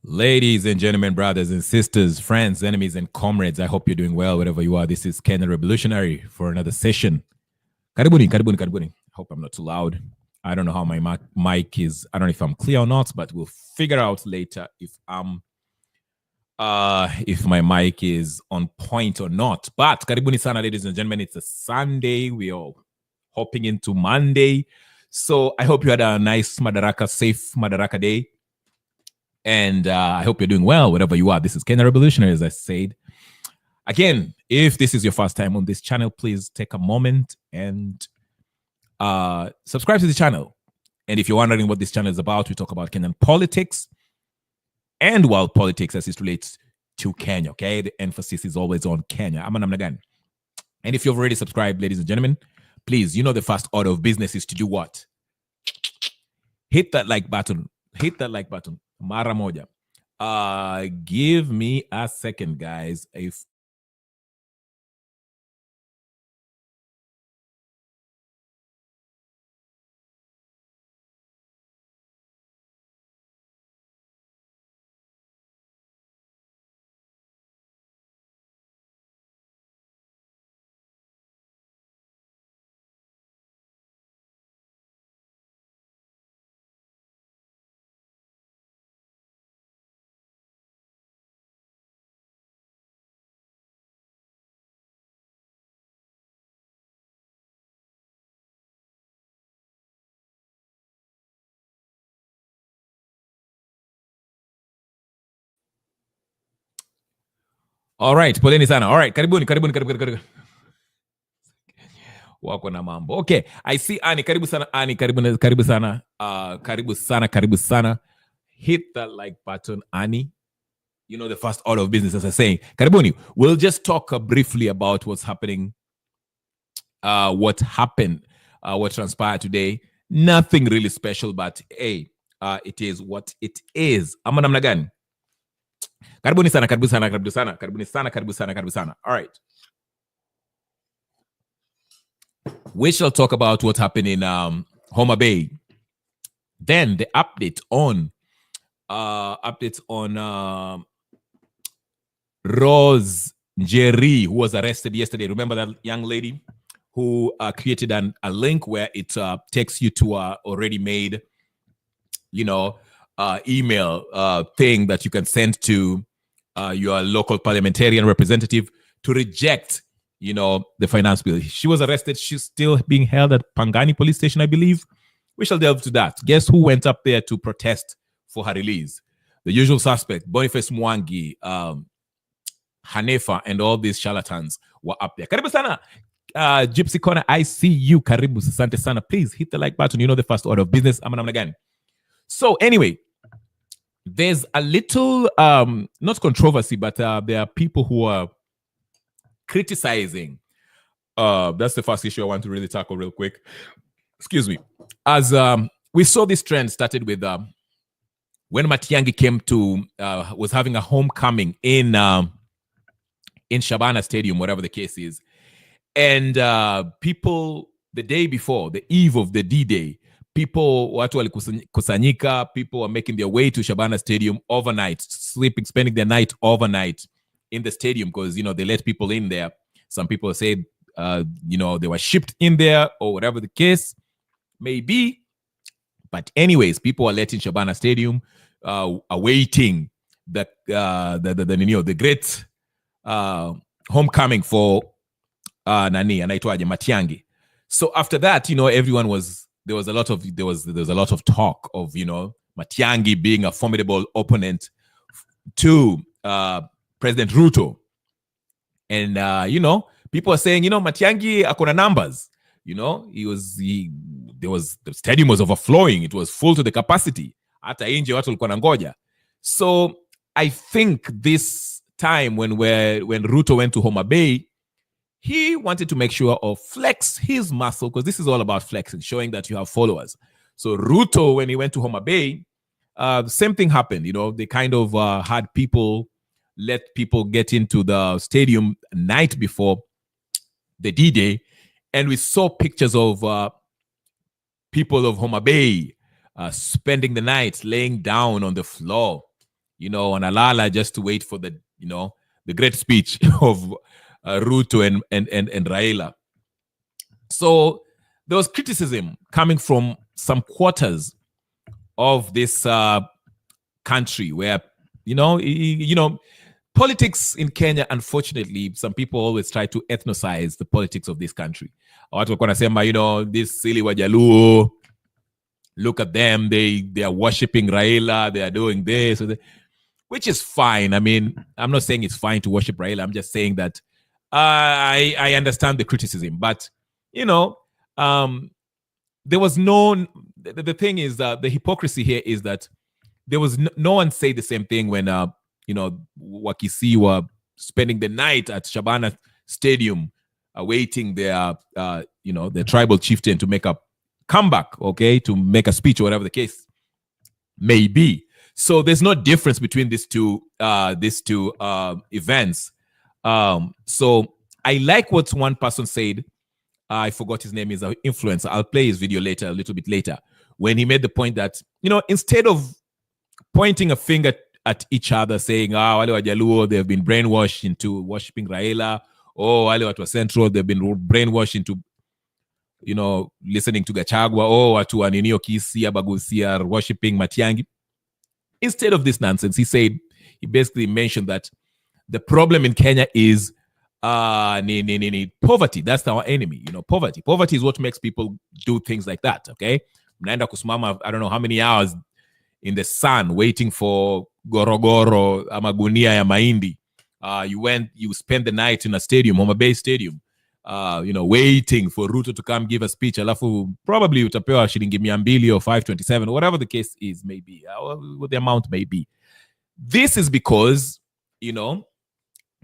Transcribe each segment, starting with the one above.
Ladies and gentlemen, brothers and sisters, friends, enemies, and comrades, I hope you're doing well wherever you are. This is Ken the Revolutionary for another session. Karibuni, karibuni, karibuni. Hope I'm not too loud. I don't know how my mic is. I don't know if I'm clear or not, but we'll figure out later if my mic is on point or not. But karibuni sana, ladies and gentlemen. It's a Sunday. We are hopping into Monday. So I hope you had a nice Madaraka, safe Madaraka day. And I hope you're doing well, wherever you are. This is Ken the Revolutionary, as I said. Again, if this is your first time on this channel, please take a moment and subscribe to the channel. And if you're wondering what this channel is about, we talk about Kenyan politics and world politics as it relates to Kenya, okay? The emphasis is always on Kenya. I'm Namnagan. And if you've already subscribed, ladies and gentlemen, please, you know the first order of business is to do what? Hit that like button. Hit that like button. Mara moja. Give me a second, guys. All right, poleni sana. All right, karibuni. Wako na mambo. Okay, I see Ani. Karibu sana, Ani. Karibu sana. Hit that like button, Ani. You know the first order of business, as I say. Karibuni. We'll just talk briefly about what's happening, what happened, what transpired today. Nothing really special, but hey, it is what it is. Ama namna gani? Karibuni sana. All right. We shall talk about what happened in Homa Bay. Then the updates on Rose Njeri, who was arrested yesterday. Remember that young lady who created a link where it takes you to a already made, email thing that you can send to your local parliamentarian representative to reject, the finance bill. She was arrested. She's still being held at Pangani police station, I believe. We shall delve to that. Guess who went up there to protest for her release? The usual suspect, Boniface Mwangi, Hanefa, and all these charlatans were up there. Karibu sana. Gypsy Corner, I see you. Karibu, Sante sana. Please hit the like button. You know the first order of business. Again. So anyway, there's a little, not controversy, but there are people who are criticizing. That's the first issue I want to really tackle real quick. Excuse me. As we saw this trend started with when Matiang'i came to, was having a homecoming in Shabana Stadium, whatever the case is. And people, the day before, the eve of the D-Day, watu walikusanyika, people were making their way to Shabana Stadium overnight, spending their night overnight in the stadium because, they let people in there. Some people say, they were shipped in there or whatever the case may be. But anyways, people are let in Shabana Stadium, awaiting the great homecoming for anaitwaje Matiang'i. So after that, everyone was, there was a lot of talk of, Matiang'i being a formidable opponent to President Ruto. And people are saying, Matiang'i akona numbers. The stadium was overflowing. It was full to the capacity. Hata nje watu walikuwa nangoja. So I think this time when Ruto went to Homa Bay, he wanted to make sure of flex his muscle, because this is all about flexing, showing that you have followers. So Ruto, when he went to Homa Bay, the same thing happened. They kind of had let people get into the stadium night before the D-Day, and we saw pictures of people of Homa Bay spending the night laying down on the floor Alala just to wait for the great speech of Ruto and Raila. So there was criticism coming from some quarters of this country where, politics in Kenya, unfortunately, some people always try to ethnicize the politics of this country. Watu walikuwa nasema, this silly Wajaluo, look at them, they are worshipping Raila, they are doing this, which is fine. I mean, I'm not saying it's fine to worship Raila. I'm just saying that I understand the criticism. But, there was the thing is that the hypocrisy here is that there was no one say the same thing when, Wakisi were spending the night at Shabana Stadium awaiting their tribal chieftain to make a comeback, okay, to make a speech or whatever the case may be. So there's no difference between these two events. So I like what one person said. I forgot his name, is an influencer. I'll play his video later, a little bit later, when he made the point that, instead of pointing a finger at each other saying, wale Wajaluo, they've been brainwashed into worshipping Raila, wale watu wa Central, they've been brainwashed into, listening to Gachagua, watu wa Ninio Kisia, Bagusia, worshipping Matiangi. Instead of this nonsense, he basically mentioned that the problem in Kenya is poverty. That's our enemy, poverty. Poverty is what makes people do things like that, okay? Mnaenda kusimama, I don't know how many hours in the sun waiting for gorogoro ama gunia ya mahindi. You spend the night in a stadium, Homa Bay Stadium, waiting for Ruto to come give a speech. Alafu probably utapewa shilingi 200 or 527, whatever the case is, maybe, what the amount may be. This is because,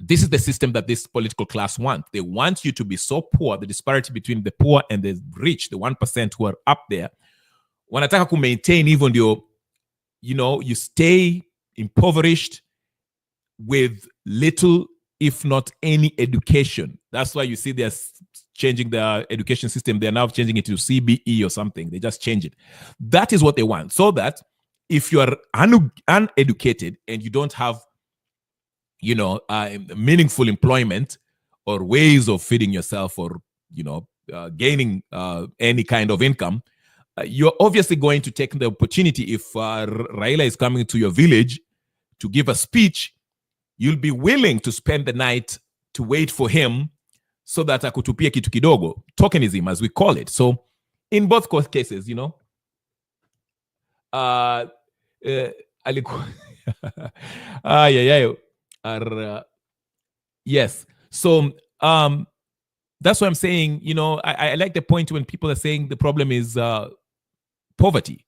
this is the system that this political class want. They want you to be so poor, the disparity between the poor and the rich, the 1% who are up there. Wanataka ku maintain even your, you stay impoverished with little, if not any education. That's why you see they're changing the education system. They're now changing it to CBE or something. They just change it. That is what they want. So that if you are uneducated and you don't have, meaningful employment or ways of feeding yourself or, gaining any kind of income, you're obviously going to take the opportunity. If Raila is coming to your village to give a speech, you'll be willing to spend the night to wait for him so that akutupie kitu kidogo, tokenism as we call it. So in both cases, yes. So that's what I'm saying. I like the point when people are saying the problem is poverty,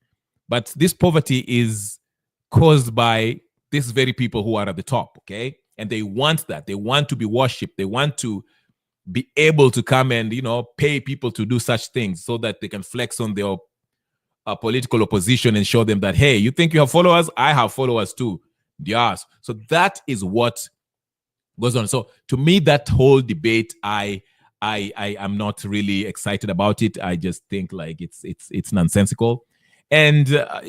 but this poverty is caused by these very people who are at the top, okay? And they want that. They want to be worshipped. They want to be able to come and, pay people to do such things so that they can flex on their political opposition and show them that, hey, you think you have followers? I have followers too. Yes. So that is what goes on. So to me, that whole debate, I am not really excited about it. I just think like it's nonsensical. And, to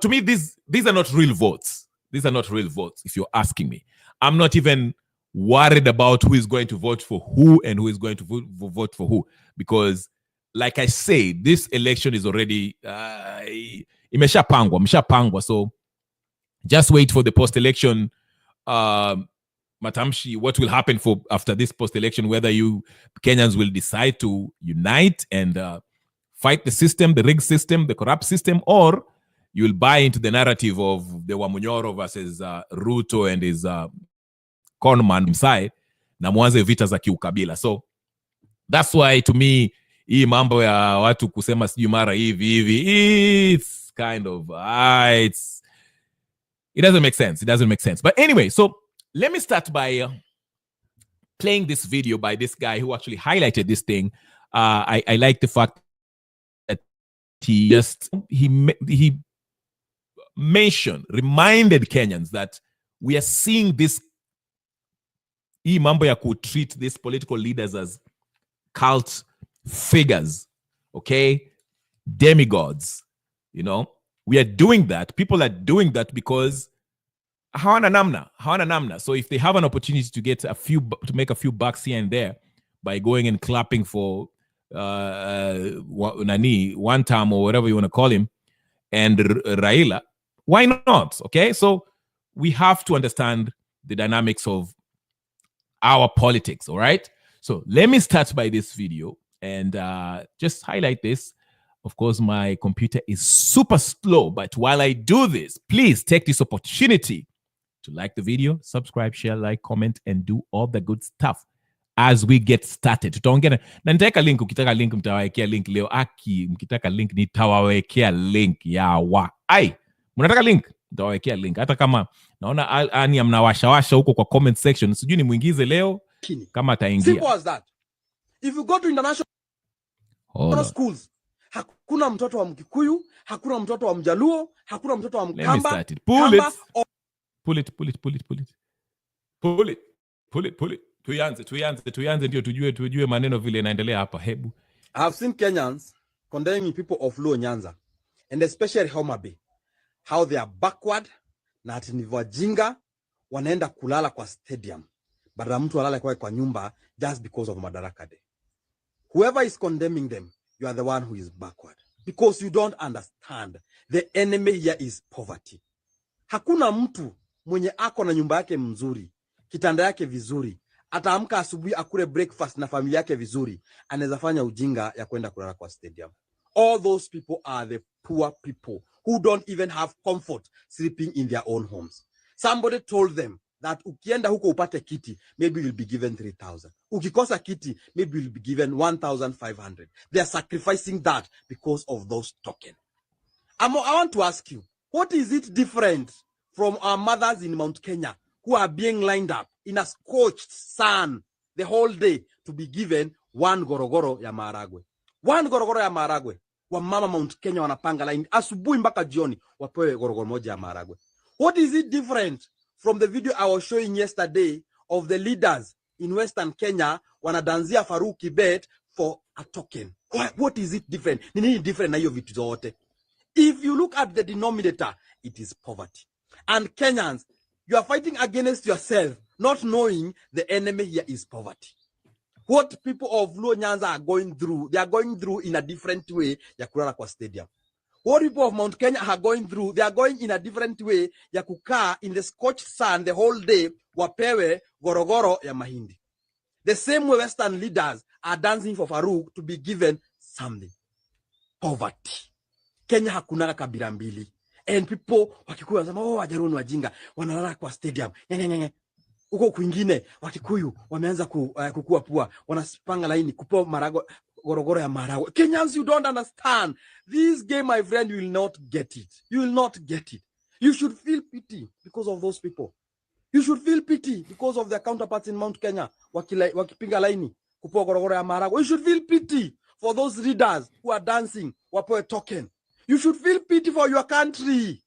me, these are not real votes. These are not real votes, if you're asking me. I'm not even worried about who is going to vote for who and who is going to vote for who. Because, like I say, this election is already imeshapangwa. So just wait for the post-election matamshi, what will happen after this post-election, whether you Kenyans will decide to unite and fight the system, the rigged system, the corrupt system, or you will buy into the narrative of the Wamunyoro versus Ruto and his conman side, na mwanze vita za kiukabila. So that's why to me, hii mambo ya watu kusema sijui mara hivi, it's kind of, it doesn't make sense. It doesn't make sense. But anyway, so let me start by playing this video by this guy who actually highlighted this thing. I like the fact that he reminded Kenyans that we are seeing this hii mambo ya treat these political leaders as cult figures, okay? Demigods, We are doing that. People are doing that because hawana namna. So if they have an opportunity to make a few bucks here and there by going and clapping for one time or whatever you want to call him, and Raila, why not? Okay, so we have to understand the dynamics of our politics. All right, so let me start by this video and just highlight this. Of course, my computer is super slow, but while I do this, please take this opportunity to like the video, subscribe, share, like, comment, and do all the good stuff as we get started. Tutaongea na nitaweka link. Ukitaka link mtawawekea link leo. Mkitaka link nitawawekea link mnataka link nitawawekea link. Hata kama naona ani mnawashawasha huko kwa comment section, sijui ni muingize leo kama ataingia. Simple as that. If you go to international schools, hakuna mtoto wa Mkikuyu, hakuna mtoto wa Mjaluo, hakuna mtoto wa Mkamba. Pull it. Tuanze ndio tujue maneno vile inaendelea hapa. Hebu. I have seen Kenyans condemning people of Luo Nyanza, and especially Homa Bay, how they are backward na ati ni wajinga wanaenda kulala kwa stadium badala mtu alale kwa nyumba just because of Madaraka Day. Whoever is condemning them, you are the one who is backward, because you don't understand the enemy here is poverty. Hakuna mtu mwenye ako na nyumba yake mzuri, kitanda yake vizuri, ataamka asubuhi akule breakfast na familia yake vizuri, anaweza fanya ujinga ya kwenda kulala kwa stadium. All those people are the poor people who don't even have comfort sleeping in their own homes. Somebody told them that ukienda huko upate kiti, maybe you'll be given 3,000. Ukikosa kiti, maybe you'll be given 1,500. They are sacrificing that because of those tokens. I want to ask you, what is it different from our mothers in Mount Kenya who are being lined up in a scorched sun the whole day to be given one gorogoro ya maharagwe? One gorogoro ya maharagwe. Wa mama Mount Kenya wanapanga line asubuhi mpaka jioni wapewe gorogoro moja ya maharagwe. What is it different from the video I was showing yesterday of the leaders in Western Kenya wanadanzia Farouk Kibet for a token? What is it different? Nini different na hiyo vitu zote? If you look at the denominator, it is poverty. And Kenyans, you are fighting against yourself, not knowing the enemy here is poverty. What people of Luo Nyanza are going through, they are going through in a different way ya kulala kwa stadium. What people of Mount Kenya are going through, they are going in a different way ya kukaa in the scorched sun the whole day wapewe gorogoro ya mahindi. The same way Western leaders are dancing for Farouk to be given something. Poverty. Kenya hakuna kabila mbili. And people Wakikuyu wanasema Wajaruo ni wajinga wanalala kwa stadium. Uko kwingine Wakikuyu wameanza kukua pua, wanapanga laini kupewa marago gorogoro ya maharagwe. Kenyans, you don't understand this game, my friend. You will not get it. You will not get it. You should feel pity because of those people. You should feel pity because of their counterparts in Mount Kenya wakipinga laini kupewa gorogoro ya maharagwe. You should feel pity for those leaders who are dancing wapewe token. You should feel pity for your country,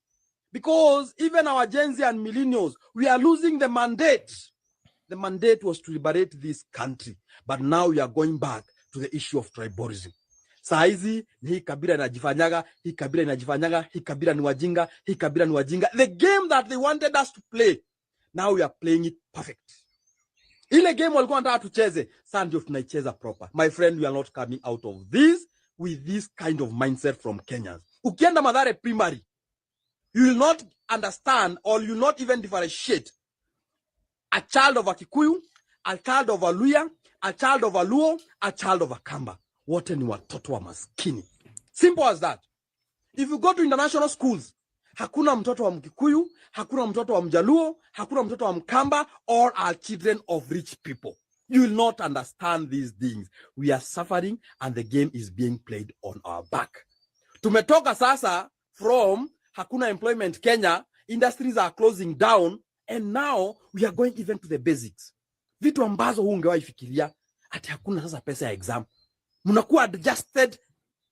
because even our Gen Z and millennials, we are losing the mandate. The mandate was to liberate this country, but now we are going back to the issue of tribalism. Saizi hii kabila inajifanyaga, hii kabila inajifanyaga, hii kabila ni wajinga, hii kabila ni wajinga. The game that they wanted us to play, now we are playing it perfect. Ile game walikuwa wanataka tucheze, sasa ndio tunaicheza proper. My friend, we are not coming out of this with this kind of mindset from Kenyans. Ukienda Mathare primary, you will not understand, or you will not even differentiate a child of a Kikuyu, a child of a Luya, a child of a Luo, a child of a Kamba. Wote ni watoto wa maskini. Simple as that. If you go to international schools, hakuna mtoto wa Mkikuyu, hakuna mtoto wa Mjaluo, hakuna mtoto wa Mkamba. All are children of rich people. You will not understand these things. We are suffering and the game is being played on our back. Tumetoka sasa from hakuna employment Kenya, industries are closing down, and now we are going even to the basics. Vitu ambazo ungewahi fikiria, ati hakuna sasa pesa ya exam. Mnakuwa adjusted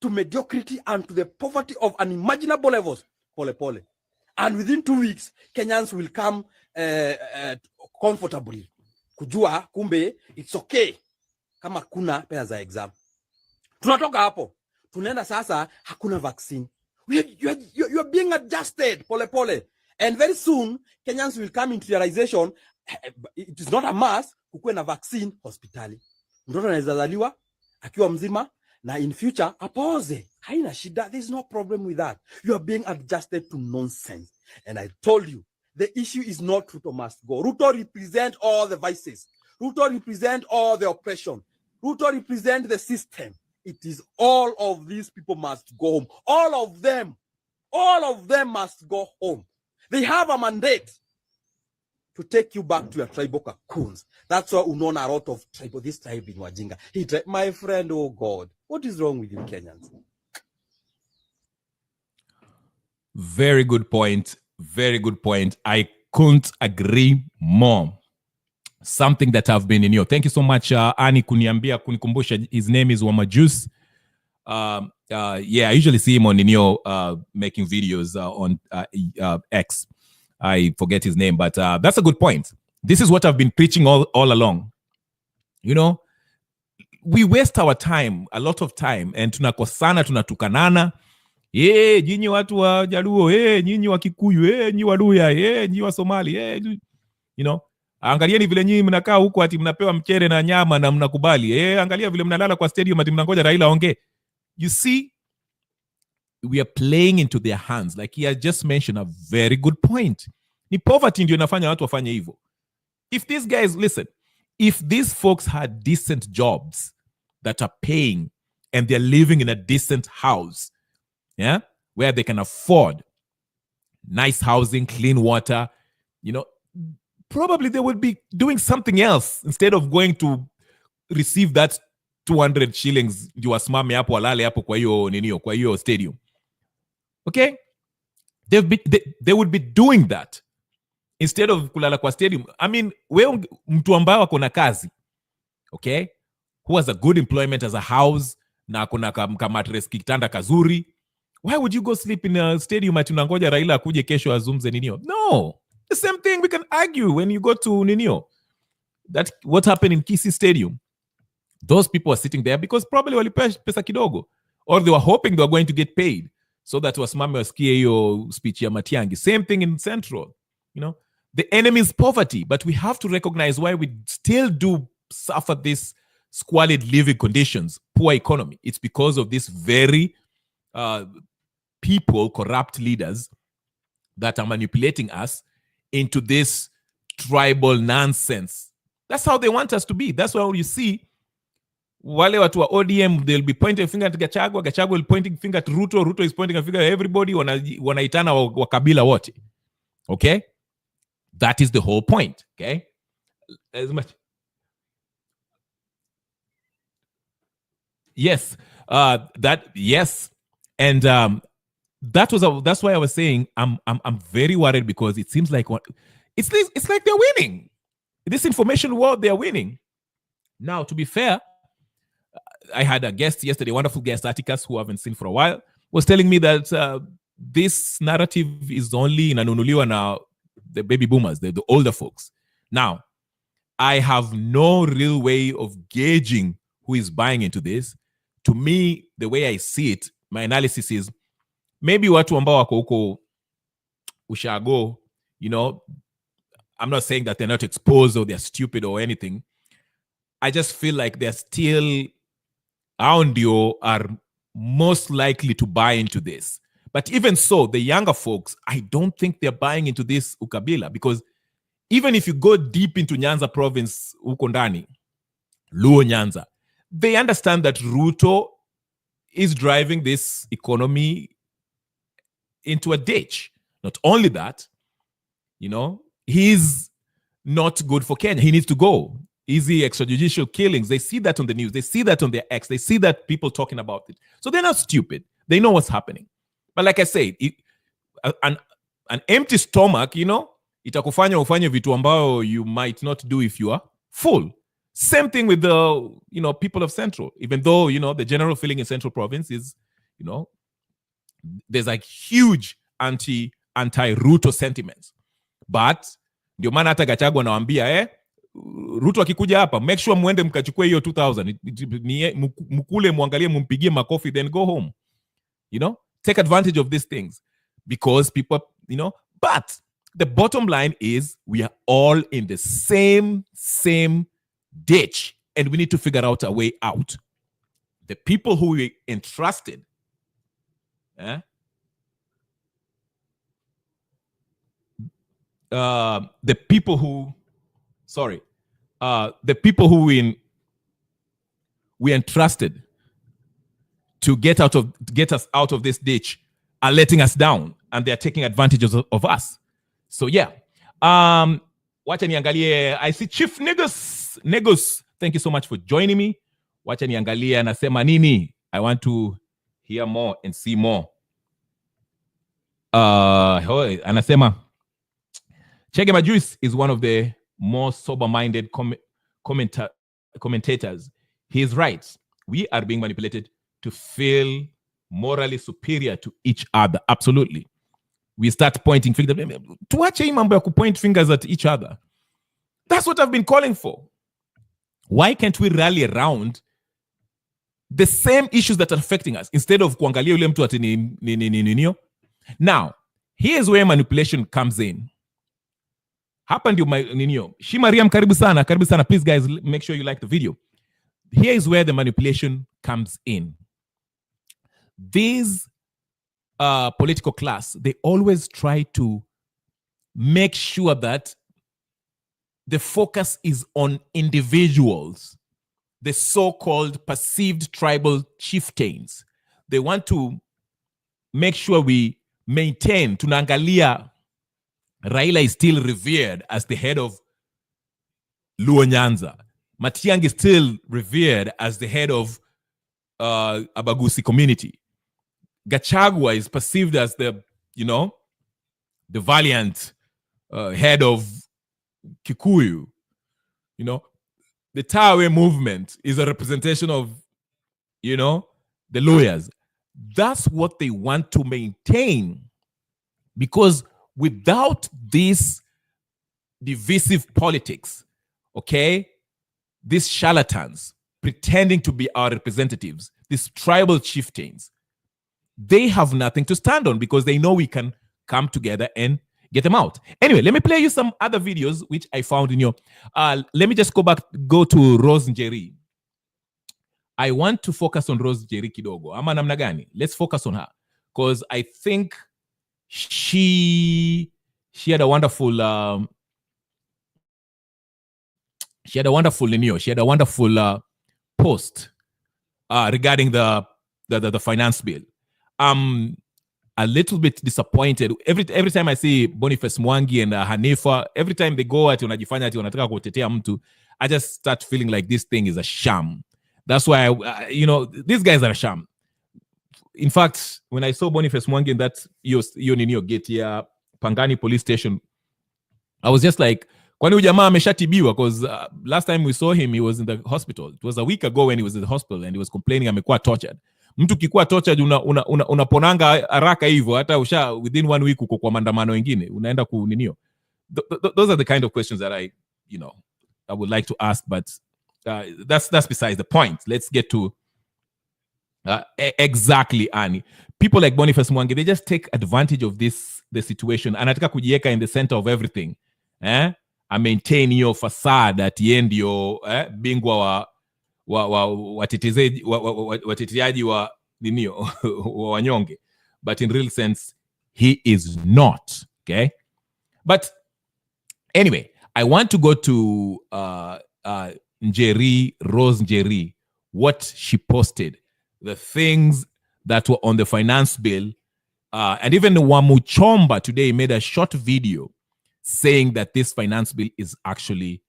to mediocrity and to the poverty of unimaginable levels. Pole pole. And within 2 weeks, Kenyans will come comfortably. Kujua kumbe it's okay kama kuna pesa za exam. Tunatoka hapo, tunaenda sasa hakuna vaccine. You're being adjusted, pole pole. And very soon, Kenyans will come into realization, it is not a must, kukuwe na vaccine hospitali. Mtoto anaweza zaliwa akiwa mzima, na in future, apooze. Haina shida, there's no problem with that. You are being adjusted to nonsense. And I told you, the issue is not Ruto must go. Ruto represent all the vices. Ruto represent all the oppression. Ruto represent the system. It is all of these people must go home. All of them must go home. They have a mandate to take you back to your tribal cocoons. That's why unaona a lot of tribal, this tribe in Wajinga. My friend, oh God, what is wrong with you Kenyans? Very good point. Very good point. I couldn't agree more. Something that I've been in. Thank you so much, Ani kunikumbusha. His name is Wamajus. Yeah, I usually see him on making videos on X. I forget his name, but that's a good point. This is what I've been preaching all along. We waste our time, a lot of time, and tunakosana, tunatukanana. Nyinyi watu wa Jaluo, nyinyi wa Kikuyu, nyinyi wa Luya, nyinyi wa Somali, angalieni vile nyinyi mnakaa huko ati mnapewa mchere na nyama na mnakubali. Angalia vile mnalala kwa stadium ati mnangoja Raila aongee. You see, we are playing into their hands. Like he has just mentioned a very good point. Ni poverty ndio inafanya watu wafanye hivyo. If these guys, listen, if these folks had decent jobs that are paying and they're living in a decent house, where they can afford nice housing, clean water, probably they would be doing something else instead of going to receive that 200 shillings ndio wasimame hapo walale hapo kwa hiyo stadium. Okay? They would be doing that instead of kulala kwa stadium. I mean, wewe mtu ambao ako na kazi, okay? Who has a good employment as a house na akona mattress kitanda kazuri, why would you go sleep in a stadium ati unangoja Raila akuje kesho azungumze ninio? No. The same thing we can argue when you go to Ninio. That what happened in Kisii Stadium. Those people are sitting there because probably walipewa pesa kidogo, or they were hoping they were going to get paid so that wasimame wasikie hiyo speech ya Matiang'i. Same thing in Central. The enemy is poverty, but we have to recognize why we still do suffer this squalid living conditions, poor economy. It's because of this very people, corrupt leaders that are manipulating us into this tribal nonsense. That's how they want us to be. That's why you see wale watu wa ODM, they'll be pointing a finger at Gachagua. Gachagua will pointing finger at Ruto. Ruto is pointing a finger at everybody. Wanaitana wa kabila wote. Okay? That is the whole point. Okay? As much. Yes. Yes. And that's why I was saying I'm very worried, because it seems like it's like they're winning. This information war, they're winning. Now, to be fair, I had a guest yesterday, wonderful guest, Atticus, who I haven't seen for a while, was telling me that this narrative is only inanunuliwa na the baby boomers, the older folks. Now, I have no real way of gauging who is buying into this. To me, the way I see it, my analysis is maybe watu ambao wako huko ushago, I'm not saying that they're not exposed or they're stupid or anything. I just feel like they're still audio are most likely to buy into this. But even so, the younger folks, I don't think they're buying into this ukabila, because even if you go deep into Nyanza province, uko ndani, Luo Nyanza, they understand that Ruto is driving this economy into a ditch. Not only that, he's not good for Kenya. He needs to go. Easy extrajudicial killings. They see that on the news. They see that on their X. They see that people talking about it. So they're not stupid. They know what's happening. But like I said, an empty stomach, itakufanya ufanye vitu ambao you might not do if you are full. Same thing with the, people of Central. Even though, the general feeling in Central Province is, there's like huge anti-Ruto sentiments. But ndio maana hata Gachagua anawaambia Ruto akikuja hapa, make sure muende mkachukue hiyo 2000, mkule muangalie mumpigie makofi, then go home. take advantage of these things because people, but the bottom line is we are all in the same ditch, and we need to figure out a way out. The people who we entrusted, the people who we entrusted to get us out of this ditch are letting us down, and they're taking advantage of us. So yeah, wacha niangalie. I see Chief Negus. Thank you so much for joining me. Wacha niangalie anasema nini. I want to hear more and see more. Anasema Chege Majuis is one of the more sober-minded commentators. He is right. We are being manipulated to feel morally superior to each other. Absolutely. We start pointing fingers. Tuache mambo ya kupoint fingers at each other. That's what I've been calling for. Why can't we rally around the same issues that are affecting us instead of kuangalia yule mtu ati ninio? Now, here's where manipulation comes in. Hapa ndio ninio. Shi Mariam, karibu sana. Please guys, make sure you like the video. Here is where the manipulation comes in. These political class, they always try to make sure that the focus is on individuals, the so-called perceived tribal chieftains. They want to make sure we maintain, tunaangalia Raila is still revered as the head of Luo Nyanza. Matiang'i is still revered as the head of Abagusi community. Gachagua is perceived as the valiant head of Kikuyu. The Tawe movement is a representation of, the lawyers. That's what they want to maintain, because without this divisive politics, these charlatans pretending to be our representatives, these tribal chieftains, they have nothing to stand on because they know we can come together and get them out. Anyway, let me play you some other videos which I found in your... let me just go to Rose Njeri. I want to focus on Rose Njeri kidogo. Ama namna gani? Let's focus on her. Because I think she had a wonderful... she had a wonderful post regarding the finance bill. I'm a little bit disappointed. Every time I see Boniface Mwangi and Hanifa, every time they go ati wanajifanya ati wanataka kutetea mtu, I just start feeling like this thing is a sham. That's why, these guys are a sham. In fact, when I saw Boniface Mwangi in that your gate here, Pangani police station, I was just like, kwani ujamaa ameshatibiwa? Because last time we saw him, he was in the hospital. It was a week ago when he was in the hospital and he was complaining amekuwa tortured. Mtu kikuwa tortured unaponanga haraka hivyo, hata within 1 week uko kwa maandamano wengine, unaenda kuninio. Those are the kind of questions that I would like to ask, but that's besides the point. Let's get to exactly, Annie. People like Boniface Mwangi, they just take advantage of the situation. Anataka kujieka in the center of everything. I maintain your facade at the end, your bingwa wateteaji wa ninio wa wanyonge, but in real sense he is not. Okay, but anyway, I want to go to Njeri, Rose Njeri, what she posted, the things that were on the finance bill, and even Wamuchomba today made a short video saying that this finance bill is actually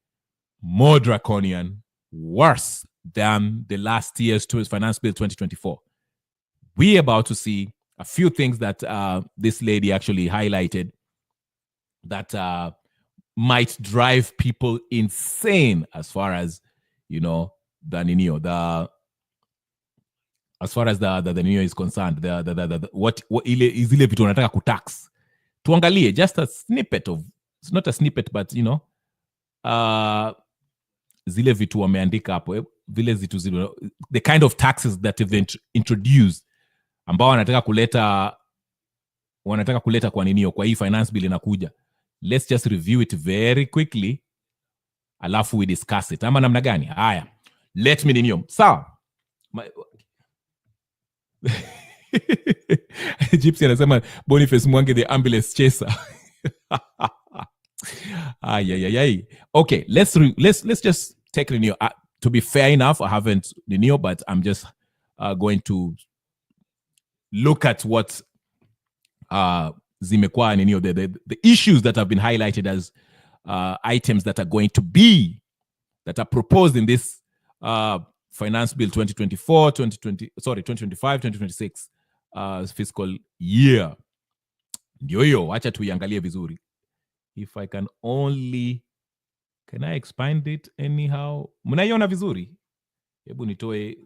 more draconian, worse than the last year's finance bill 2024. We're about to see a few things that this lady actually highlighted that might drive people insane as far as as far as the Nino is concerned. What is ile vitu wanataka kutax. Tuangalie just a snippet of, it's not a snippet, but zile vitu wameandika hapo, the kind of taxes that they've introduced ambao wanataka kuleta kwa ninio kwa hii finance bill inakuja. Let's just review it very quickly, alafu we discuss it. Ama namna gani? Haya, let me ninio. Sawa. Gypsy anasema Boniface Mwangi the ambulance chaser. Okay, let's just take Renio. To be fair enough, I haven't Renio, but I'm just going to look at what zimekuwa Renio, the issues that have been highlighted as items that are going to be, that are proposed in this Finance Bill 2025-2026 fiscal year. Ndio hiyo, acha tuiangalie vizuri. If I can only, can I expand it anyhow? Mnaiona vizuri? Hebu nitoe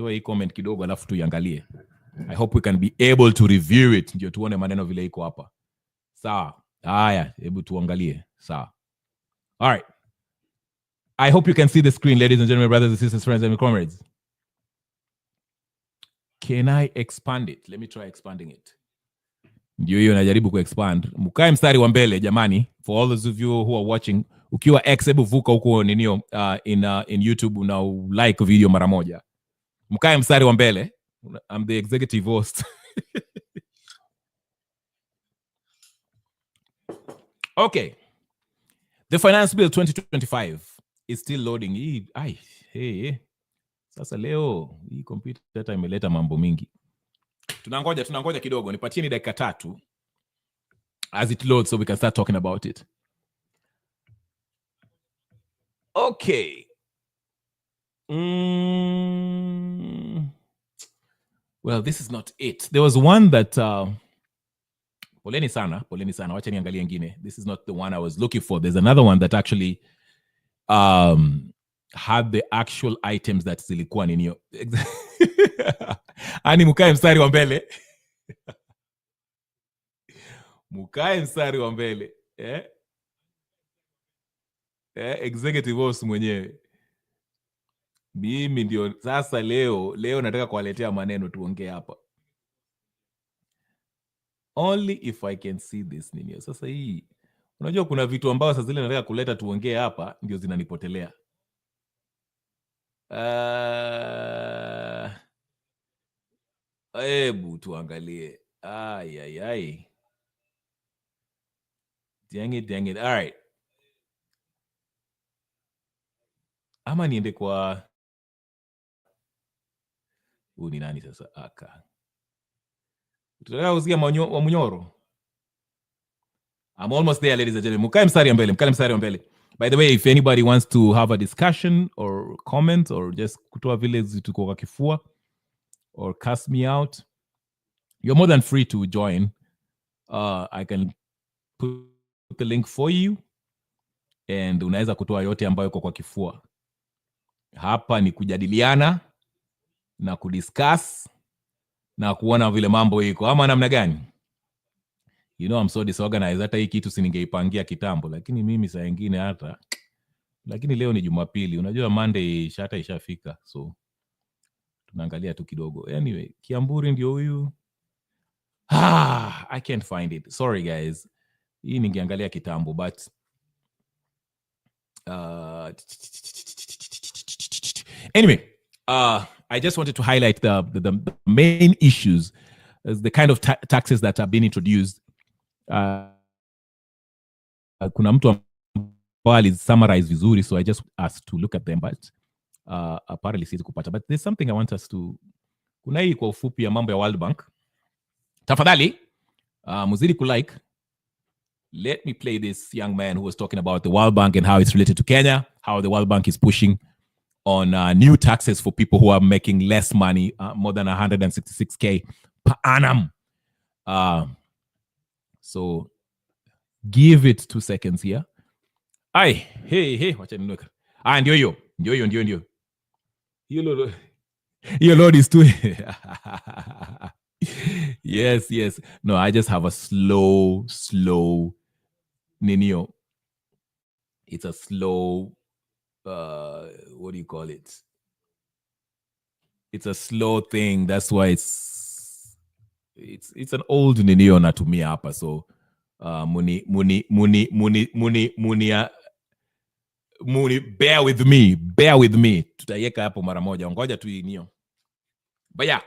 hii comment kidogo alafu tuiangalie. I hope we can be able to review it ndio tuone maneno vile iko hapa. Sawa. Haya, hebu tuangalie. Sawa. All right. I hope you can see the screen, ladies and gentlemen, brothers and sisters, friends and comrades. Can I expand it? Let me try expanding it. Ndio hiyo najaribu kuexpand. Mkae mstari wa mbele jamani. For all those of you who are watching, ukiwa X hebu vuka huko ninio in YouTube na like video mara moja. Mkae mstari wa mbele. I'm the executive host. Okay. The Finance Bill 2025 is still loading. Hey. Sasa leo hii computer data imeleta mambo mingi. Tunangoja kidogo. Nipatie ni dakika 3 as it loads so we can start talking about it. Okay. Well, this is not it. There was one that poleni sana. Wacha niangalie ngine. This is not the one I was looking for. There's another one that actually had the actual items that zilikuwa ninio. Ani mukae mstari wa mbele. Mukae mstari wa mbele. Executive boss mwenyewe. Mimi ndio sasa leo nataka kuwaletea maneno tuongee hapa. Only if I can see this ninio. Sasa hii unajua kuna vitu ambao sasa zile nataka kuleta tuongee hapa ndio zinanipotelea. Hebu tuangalie. Ai. Dang it. All right. Ama niende kwa ni nani sasa aka. Tutaka kusikia wa Munyoro. I'm almost there, ladies and gentlemen. Mkae mstari wa mbele. By the way, if anybody wants to have a discussion or comment or just kutoa vile zituko kwa kifua or cast me out, you're more than free to join. I can put the link for you and unaweza kutoa yote ambayo iko kwa kifua. Hapa ni kujadiliana na kudiscuss na kuona vile mambo iko ama namna gani. You know, I'm so disorganized. Hata hii kitu siningeipangia kitambo, lakini mimi saa nyingine hata. Lakini leo ni Jumapili. Unajua Monday hata ishafika. So tunaangalia tu kidogo. Anyway, Kiamburi ndio huyu. I can't find it. Sorry guys. Hii ningeangalia kitambo but anyway, I just wanted to highlight the main issues as the kind of taxes that have been introduced. Kuna mtu ambao summarize vizuri, so I just asked to look at them, but apparently siwezi kupata. But there's something I want us to, kuna hii kwa ufupi ya mambo ya World Bank. Tafadhali, muzidi kulike. Let me play this young man who was talking about the World Bank and how it's related to Kenya, how the World Bank is pushing on new taxes for people who are making less money, more than 166K per annum. So give it 2 seconds here. Hey, wacha ninuka. Ndio hiyo. Your Lord is too. Yes. No, I just have a slow Ninio. It's a slow, what do you call it? It's a slow thing. That's why it's it's an old ninio natumia hapa, so muni bear with me, tutaiweka hapo mara moja, ngoja tu inio. But yeah,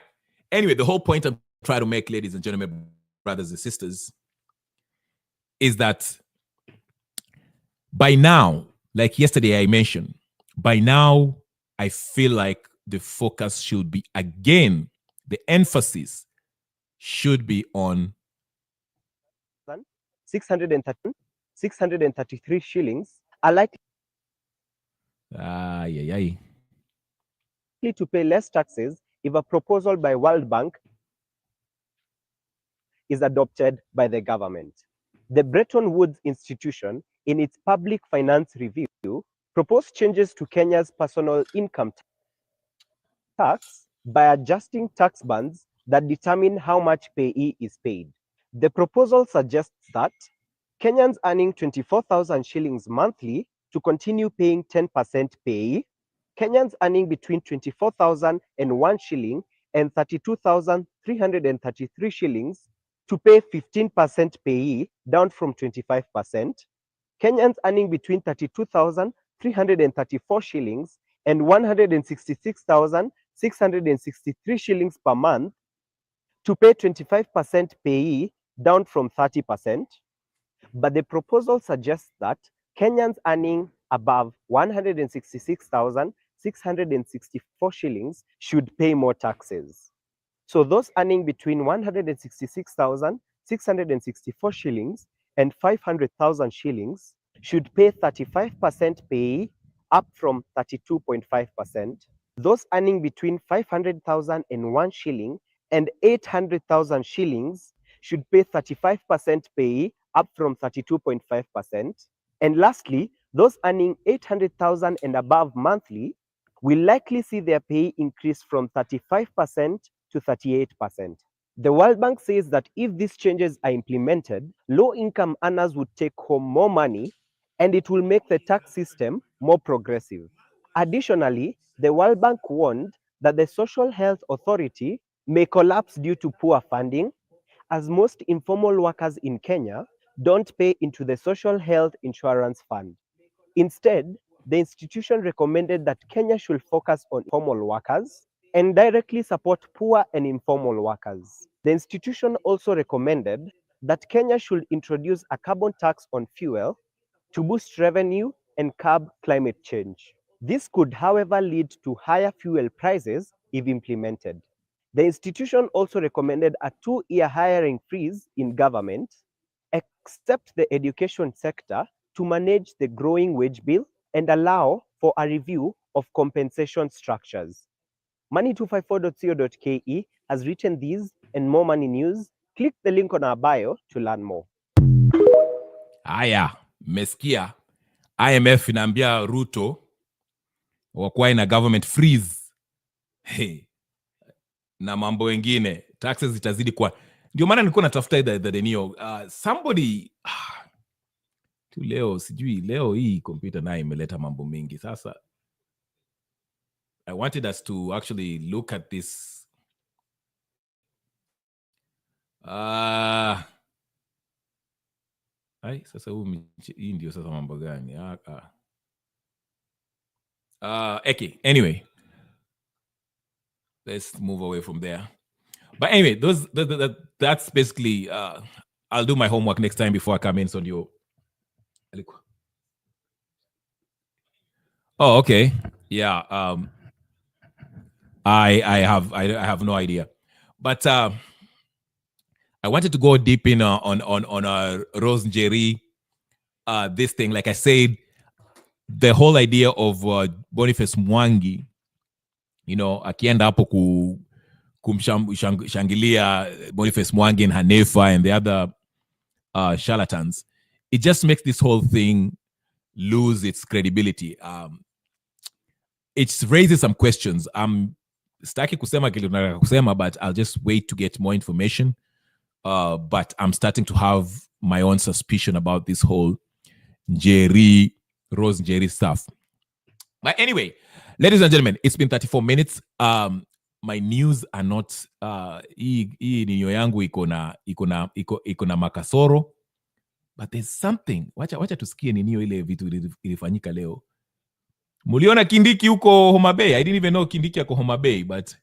anyway, the whole point I'm trying to make, ladies and gentlemen, brothers and sisters, is that by now, like yesterday I mentioned, by now I feel like the focus should be, again, the emphasis should be on 633 shillings are likely to pay less taxes if a proposal by World Bank is adopted by the government. The Bretton Woods Institution, in its public finance review, proposed changes to Kenya's personal income tax by adjusting tax bands that determine how much payee is paid. The proposal suggests that Kenyans earning 24,000 shillings monthly to continue paying 10% payee, Kenyans earning between 24,001 shilling and 32,333 shillings to pay 15% payee, down from 25%, Kenyans earning between 32,334 shillings and 166,663 shillings per month to pay 25% payee, down from 30%. But the proposal suggests that Kenyans earning above 166,664 shillings should pay more taxes. So those earning between 166,664 shillings and 500,000 shillings should pay 35% pay, up from 32.5%. Those earning between 500,001 shilling and 800,000 shillings should pay 35% pay, up from 32.5%. And lastly, those earning 800,000 and above monthly will likely see their pay increase from 35% to 38%. The World Bank says that if these changes are implemented, low-income earners would take home more money, and it will make the tax system more progressive. Additionally, the World Bank warned that the Social Health Authority may collapse due to poor funding, as most informal workers in Kenya don't pay into the Social Health Insurance Fund. Instead, the institution recommended that Kenya should focus on formal workers and directly support poor and informal workers. The institution also recommended that Kenya should introduce a carbon tax on fuel to boost revenue and curb climate change. This could, however, lead to higher fuel prices if implemented. The institution also recommended a 2-year hiring freeze in government, except the education sector, to manage the growing wage bill and allow for a review of compensation structures. Money254.co.ke has written these and more money news. Click the link on our bio to learn more. Aya, meskia. IMF inaambia Ruto wakuwa na government freeze. Hey. Na mambo wengine, taxes zitazidi kwa. Ndio maana nilikuwa natafuta the neo somebody tu leo sijui leo hii computer nayo imeleta mambo mengi. Sasa I wanted us to actually look at this sasa hii ndio sasa mambo gani? Okay, anyway, let's move away from there. But anyway, that's basically I'll do my homework next time before I come in. So you oh, okay. Yeah. I have no idea. But I wanted to go deep in on Rose Njeri, this thing. Like I said, the whole idea of Boniface Mwangi, you know, akienda hapo kumshangilia Boniface Mwangi and Hanefa and the other charlatans, it just makes this whole thing lose its credibility. It raises some questions. Staki kusema kile tunataka kusema, but I'll just wait to get more information. But I'm starting to have my own suspicion about this whole Rose Njeri stuff. But anyway, ladies and gentlemen, it's been 34 minutes. my news are not hii ninyo yangu iko na makasoro, but there's something. Wacha tusikie ninio ile vitu ilifanyika leo. Muliona Kindiki huko Homa Bay? I didn't even know Kindiki yako Homa Bay, but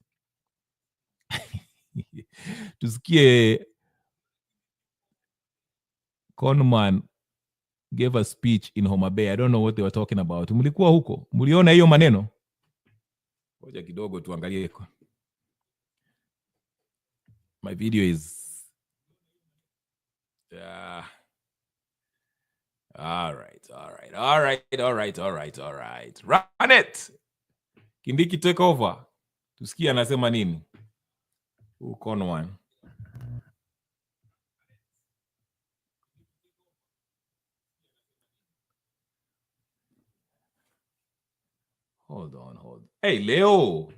tusikie Conman gave a speech in Homa Bay. I don't know what they were talking about. Mulikuwa huko? Muliona hiyo maneno? Ngoja kidogo tuangalie. My video is all right. Run it. Kindiki take over. Tusikie anasema nini? Ukono one. Hold on. Hey, Leo.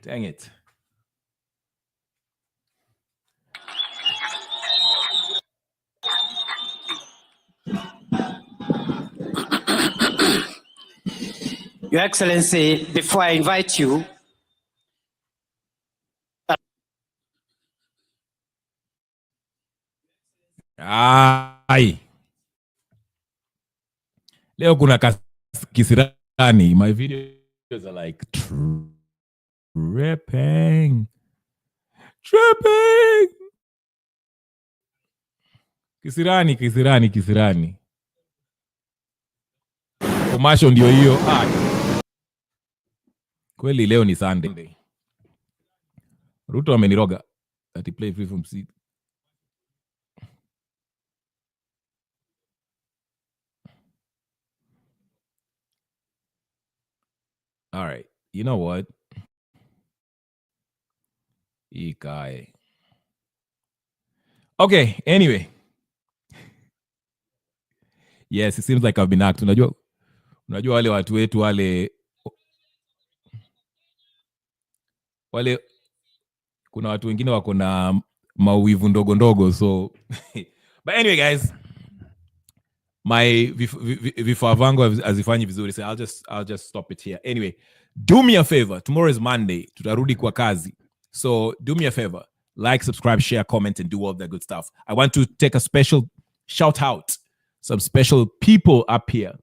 Dang it. Your Excellency, before I invite you, Ai. Leo kuna kisirani. My videos are like tripping. Kisirani. Commercial ndio hiyo. Kweli leo ni Sunday. Ruto ameniroga. Ati play free from seat. All right. You know what? Ikai. Okay, anyway. Yes, it seems like I've been hacked. Unajua wale watu wetu wale kuna watu wengine wako na mauivu ndogo so but anyway guys, my vifaa vangu hazifanyi vizuri, so I'll just stop it here. Anyway, do me a favor, tomorrow is Monday, tutarudi kwa kazi, so do me a favor, like, subscribe, share, comment and do all that good stuff. I want to take a special shout out some special people up here.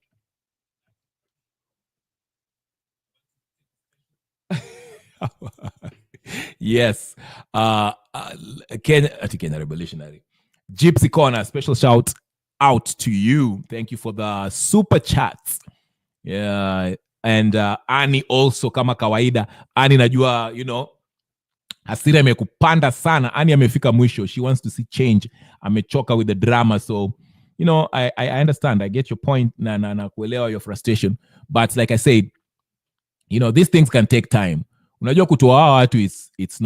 Yes. Kenya Revolutionary. Gypsy Corner, special shout out to you. Thank you for the super chats. Yeah. And Annie also, kama kawaida. Annie najua, you know, hasira imekupanda sana. Annie amefika mwisho. She wants to see change. Amechoka with the drama. So, you know, I understand. I get your point. Na kuelewa your frustration. But like I said, you know, these things can take time. Unajua kutoa watu it's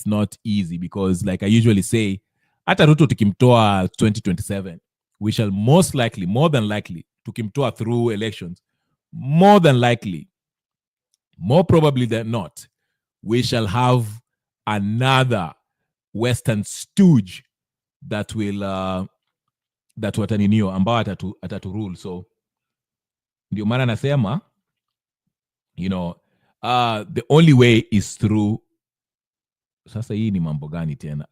not easy, because like I usually say, hata Ruto tukimtoa 2027, we shall most likely, more than likely, tukimtoa through elections, more than likely, more probably than not, we shall have another Western stooge that will that wataninio ambao atatu rule. So ndio maana nasema, you know, the only way is through. Sasa hii ni mambo gani tena?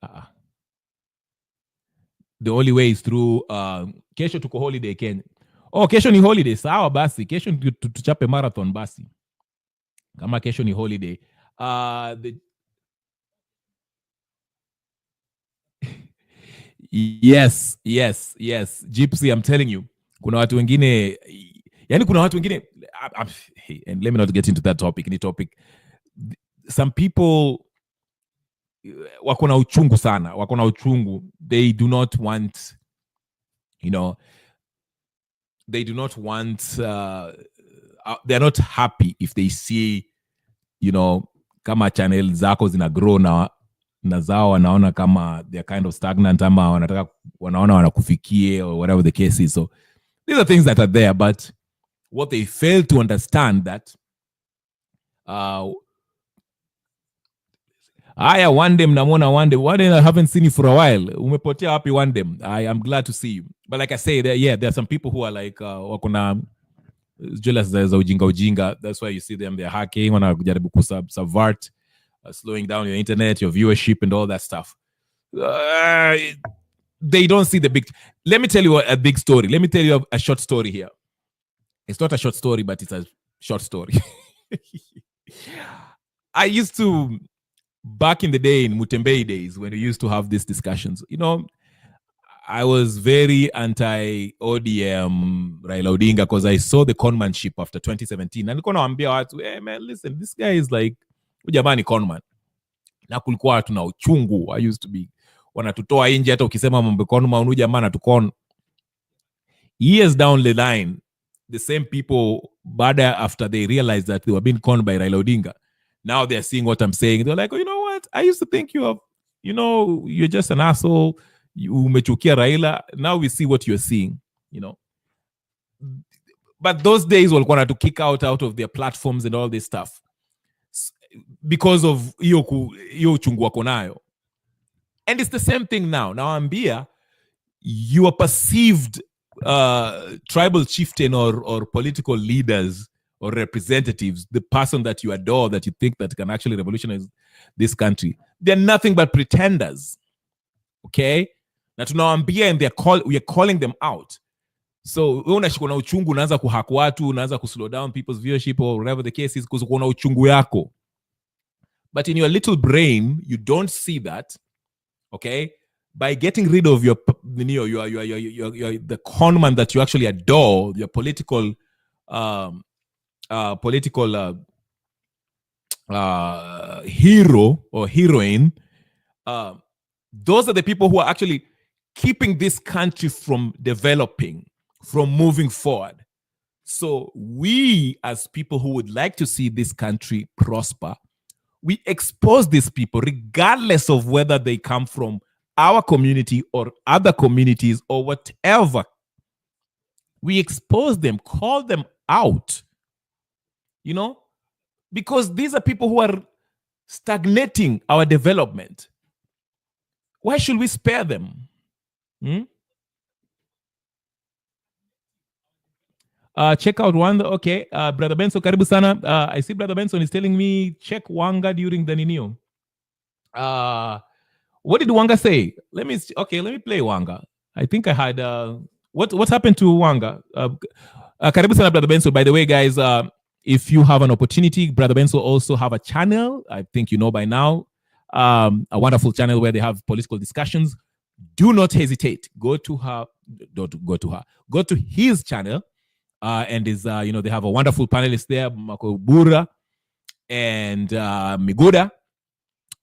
The only way is through. Kesho tuko holiday Kenya. Oh, kesho ni holiday. Sawa basi. Kesho tuchape marathon basi. Kama kesho ni holiday. Yes. Gypsy, I'm telling you. Kuna watu wengine, yani kuna watu wengine, and let me not get into that topic. Any topic. Some people wako na uchungu sana. Wako na uchungu. They do not want, you know, they do not want, they're not happy if they see, you know, kama channel zako zina grow na zao wanaona kama they're kind of stagnant, ama wanaona wanakufikie, or whatever the case is. So these are things that are there, but what they fail to understand that one day mnamwona, one day I haven't seen you for a while. Umepotea wapi one day? I am glad to see you. But like I say, there are some people who are like wakona jealous za ujinga. That's why you see them, they're hacking, wanajaribu kusubvert slowing down your internet, your viewership, and all that stuff. They don't see the big. Let me tell you a big story. Let me tell you a short story here. It's not a short story, but it's a short story. I used to, back in the day, in Mutembei days, when we used to have these discussions, I was very anti-ODM Raila Odinga because I saw the conmanship after 2017. And hey man, listen, this guy is like, ujamani conman. Na kulikuwa watu na uchungu. I used to be, wanatutoa nje hata ukisema mambo conman, ujamana tu con. Years down the line, the same people, after they realized that they were being conned by Raila Odinga, now they're seeing what I'm saying. They're like, oh, you know what? I used to think you're just an asshole. Umechukia Raila. Now we see what you're seeing, But those days walikuwa to kick out of their platforms and all this stuff because of hiyo uchungu wako nayo. And it's the same thing now. Now Ambia, you are perceived tribal chieftain or political leaders or representatives, the person that you adore, that you think that can actually revolutionize this country. They're nothing but pretenders. Okay? Na tunawaambia and we are calling them out. So unashikwa na uchungu, unaanza kuhack watu, unaanza kuslow down people's viewership or whatever the case is because uko na uchungu yako. But in your little brain, you don't see that. Okay? By getting rid of your the conman that you actually adore, your political hero or heroine, those are the people who are actually keeping this country from developing, from moving forward. So we, as people who would like to see this country prosper, we expose these people regardless of whether they come from our community or other communities or whatever. We expose them, call them out, because these are people who are stagnating our development. Why should we spare them? Check out Wanga. Okay, Brother Benson, karibu sana. I see Brother Benson is telling me check Wanga during the Ninio. What did Wanga say? Let me play Wanga. I think I had what's happened to Wanga? Karibu sana, Brother Benson. By the way, guys, if you have an opportunity, Brother Benson also have a channel. I think you know by now. A wonderful channel where they have political discussions. Do not hesitate. Go to his channel. And is they have a wonderful panelist there, Makobura and Miguda,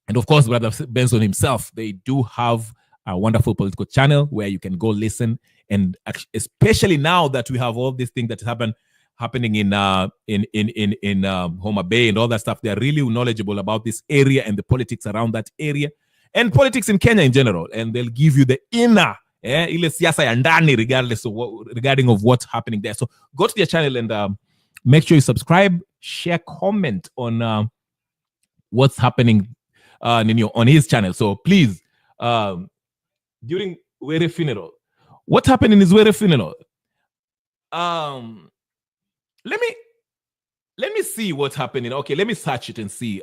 and of course Brother Benson himself. They do have a wonderful political channel where you can go listen, and especially now that we have all these things that happening in Homa Bay and all that stuff, they are really knowledgeable about this area and the politics around that area and politics in Kenya in general, and they'll give you the inner ile siasa ya ndani regarding of what's happening there. So go to their channel and make sure you subscribe, share, comment on what's happening on his channel. So please, during Were funeral, what happened in his Were funeral? Let me see what's happening. Okay, let me search it and see.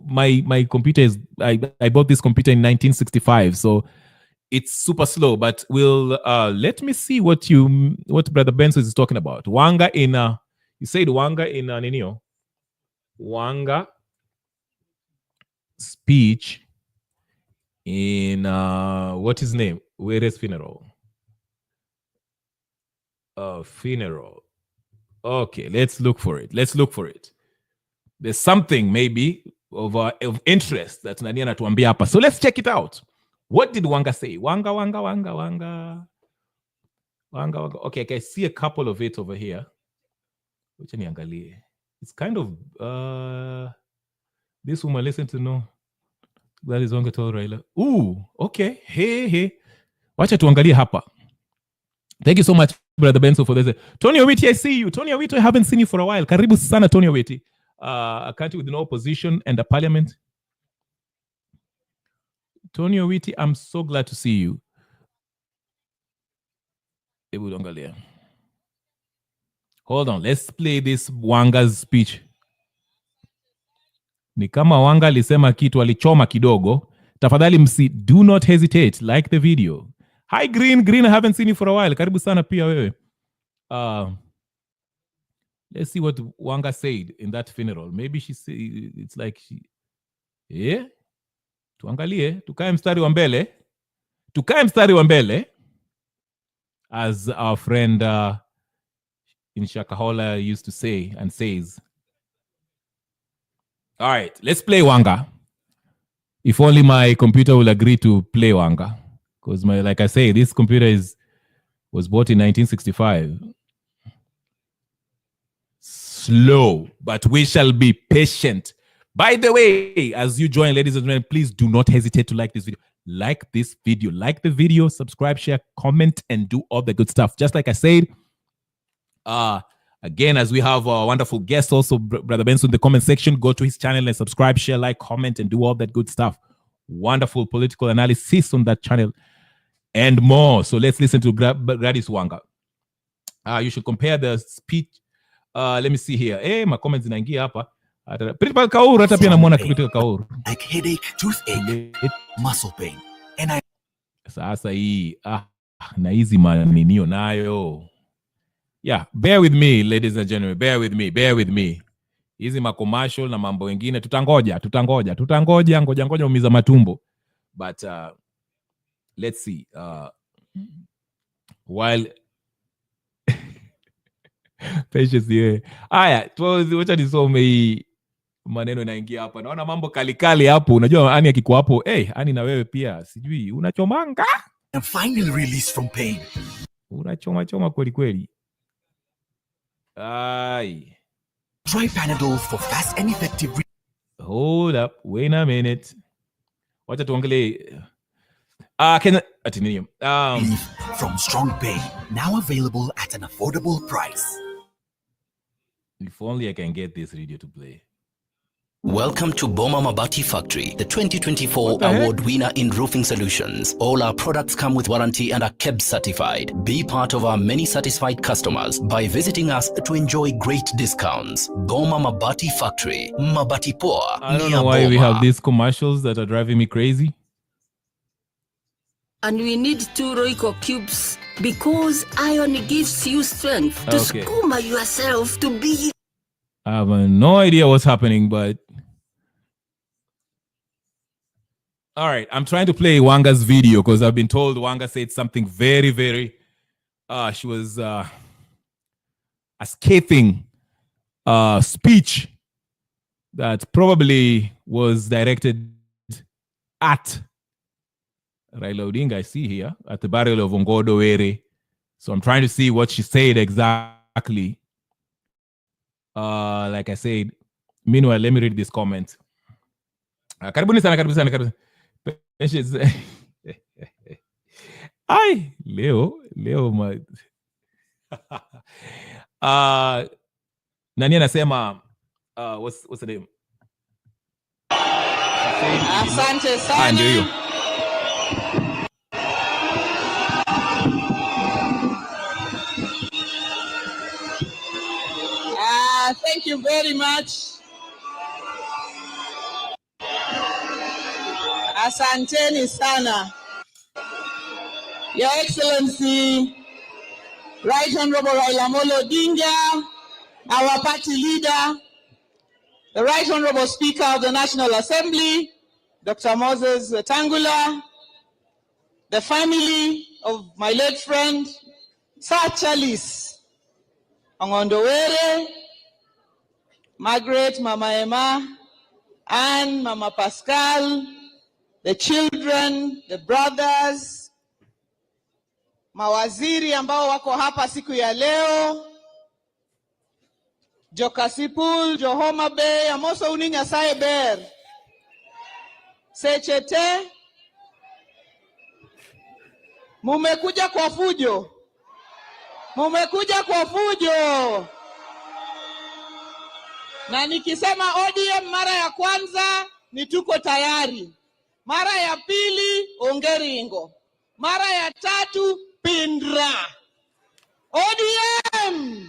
My computer is I bought this computer in 1965, so it's super slow, but we'll let me see what Brother Benson is talking about. Wanga in you said Wanga in Ninio. Wanga speech in what is his name? Where is funeral? Funeral. Okay, let's look for it. There's something maybe of interest that Nani anatuambia hapa. So let's check it out. What did Wanga say? Wanga. Okay, I can see a couple of it over here. It's kind of this woman listen to know. That is Wanga told Raila. Ooh, okay. Hey. Wacha tuangalie hapa. Thank you so much, Brother Benson, for this. Tony Owiti, I see you. Tony Owiti, I haven't seen you for a while. Karibu sana, Tony Owiti. A country with no opposition and a parliament. Tony Owiti, I'm so glad to see you. Hold on, let's play this Wanga's speech. Ni kama Wanga alisema kitu alichoma kidogo. Tafadhali do not hesitate, like the video. Hi Green, I haven't seen you for a while. Karibu sana pia wewe. Let's see what Wanga said in that funeral. Maybe she said, it's like she tuangalie, tukae mstari wa mbele. As our friend in Shakahola used to say and says. All right, let's play Wanga. If only my computer will agree to play Wanga. Because like I say, this computer was bought in 1965. Slow, but we shall be patient. By the way, as you join, ladies and gentlemen, please do not hesitate to like this video. Like this video. Like the video, subscribe, share, comment, and do all the good stuff. Just like I said, again, as we have a wonderful guest also, Brother Benson, in the comment section, go to his channel and subscribe, share, like, comment, and do all that good stuff. Wonderful political analysis on that channel and more. So let's listen to Gladys Wanga. You should compare the speech. Let me see here. My comments inaingia hapa. Principal Kaur, hata pia namuona kupitia Kaur. Like headache, toothache, muscle pain. And Sasa hii, na hizi maninio nayo. Yeah, bear with me, ladies and gentlemen. Bear with me. Hizi commercial na mambo mengine tutangoja ngoja umiza matumbo. But let's see. While patience here. Aya, wacha nisome hii maneno inaingia hapa. Naona mambo kali hapo. Unajua Ani akiko hapo, Ani na wewe pia sijui unachomanga. I'm finally released from pain. Unachoma kweli. Ay. Try Panadol for fast and effective. Hold up. Wait a minute. Wacha tuangalie. Relief from strong pain. Now available at an affordable price. If only I can get this radio to play. Welcome to Boma Mabati Factory, the 2024 award winner in roofing solutions. All our products come with warranty and are KEBS certified. Be part of our many satisfied customers by visiting us to enjoy great discounts. Boma Mabati Factory, Mabati Poa. I don't know why we have these commercials that are driving me crazy. And we need 2 Royco cubes because iron gives you strength to skooma yourself to be. I have no idea what's happening, but all right, I'm trying to play Wanga's video because I've been told Wanga said something very, very, she was a scathing speech that probably was directed at Raila Odinga, I see here, at the burial of Ongodo Were. So I'm trying to see what she said exactly. Like I said, meanwhile, let me read this comment. Karibuni sana. Ay, Leo my. Nani anasema what's the name? Asante sana. Thank you very much. Asanteni sana. Your Excellency, Right Honorable Raila Odinga, our party leader, the Right Honorable Speaker of the National Assembly, Dr. Moses Tangula, the family of my late friend, Sir Charles Ongondowere, Margaret, Mama Emma, Anne, Mama Pascal, the children, the brothers, mawaziri ambao wako hapa siku ya leo, Jokasipul, Johoma Bay, Amoso Uninya Saiber, Sechete, mumekuja kwa fujo. Na nikisema ODM mara ya kwanza ni tuko tayari. Mara ya pili ongeringo. Mara ya tatu pindra. ODM.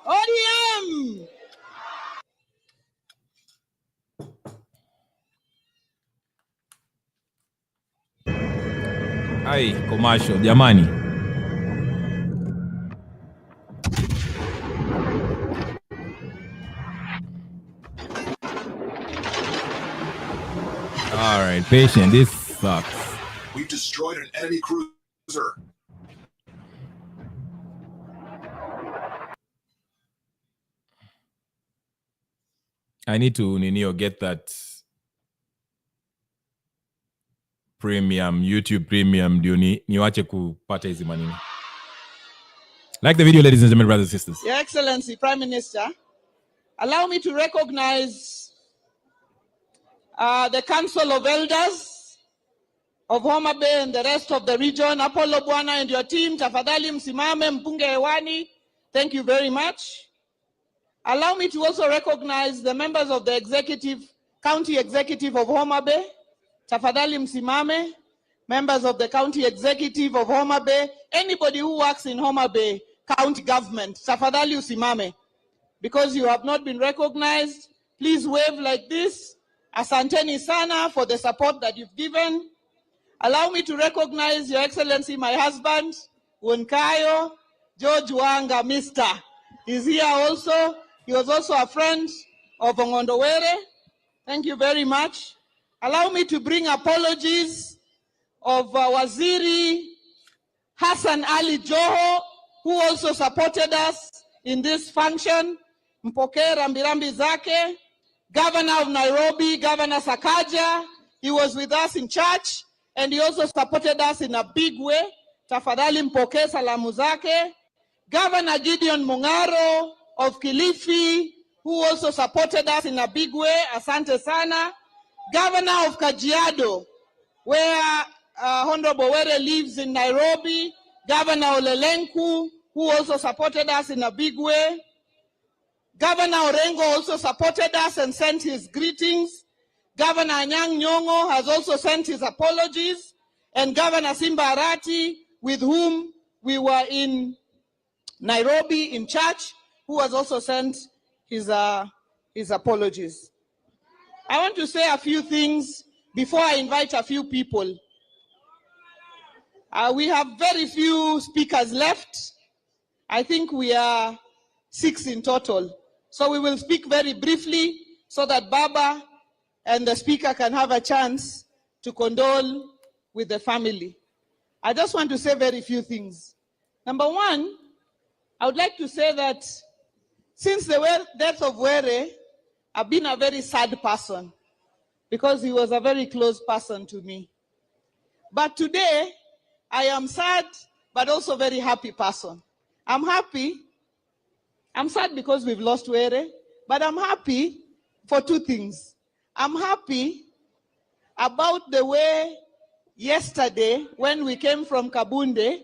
ODM. Ai, commercial, jamani. All right, patient. This sucks. We've destroyed an enemy cruiser. I need to get that premium, YouTube premium, niwache kupata hizi manini. Like the video, ladies and gentlemen, brothers and sisters. Your Excellency, Prime Minister, allow me to recognize the Council of Elders of Homa Bay and the rest of the region. Apollo Bwana and your team, tafadhali msimame mpunge hewani. Thank you very much. Allow me to also recognize the members of the County Executive of Homa Bay. Tafadhali msimame. Members of the County Executive of Homa Bay, anybody who works in Homa Bay County Government, tafadhali usimame. Because you have not been recognized, please wave like this. Asanteni sana for the support that you've given. Allow me to recognize Your Excellency, my husband, Wunkayo, George Wanga, Mr. He's here also. He was also a friend of Ongondowere. Thank you very much. Allow me to bring apologies of Waziri Hassan Ali Joho, who also supported us in this function. Mpoke rambirambi zake. Governor of Nairobi, Governor Sakaja, he was with us in church, and he also supported us in a big way. Tafadhali mpoke salamu zake. Governor Gideon Mungaro of Kilifi, who also supported us in a big way. Asante sana. Governor of Kajiado, where Honorable Were lives in Nairobi. Governor Olelenku, who also supported us in a big way. Governor Orengo also supported us and sent his greetings. Governor Anyang' Nyong'o has also sent his apologies. And Governor Simba Arati, with whom we were in Nairobi in church, who has also sent his apologies. I want to say a few things before I invite a few people. We have very few speakers left. I think we are 6 in total. So we will speak very briefly so that Baba and the speaker can have a chance to condole with the family. I just want to say very few things. Number one, I would like to say that since the death of Were, I've been a very sad person because he was a very close person to me. But today, I am sad, but also very happy person. I'm happy. I'm sad because we've lost Were, but I'm happy for 2 things. I'm happy about the way yesterday when we came from Kabunde,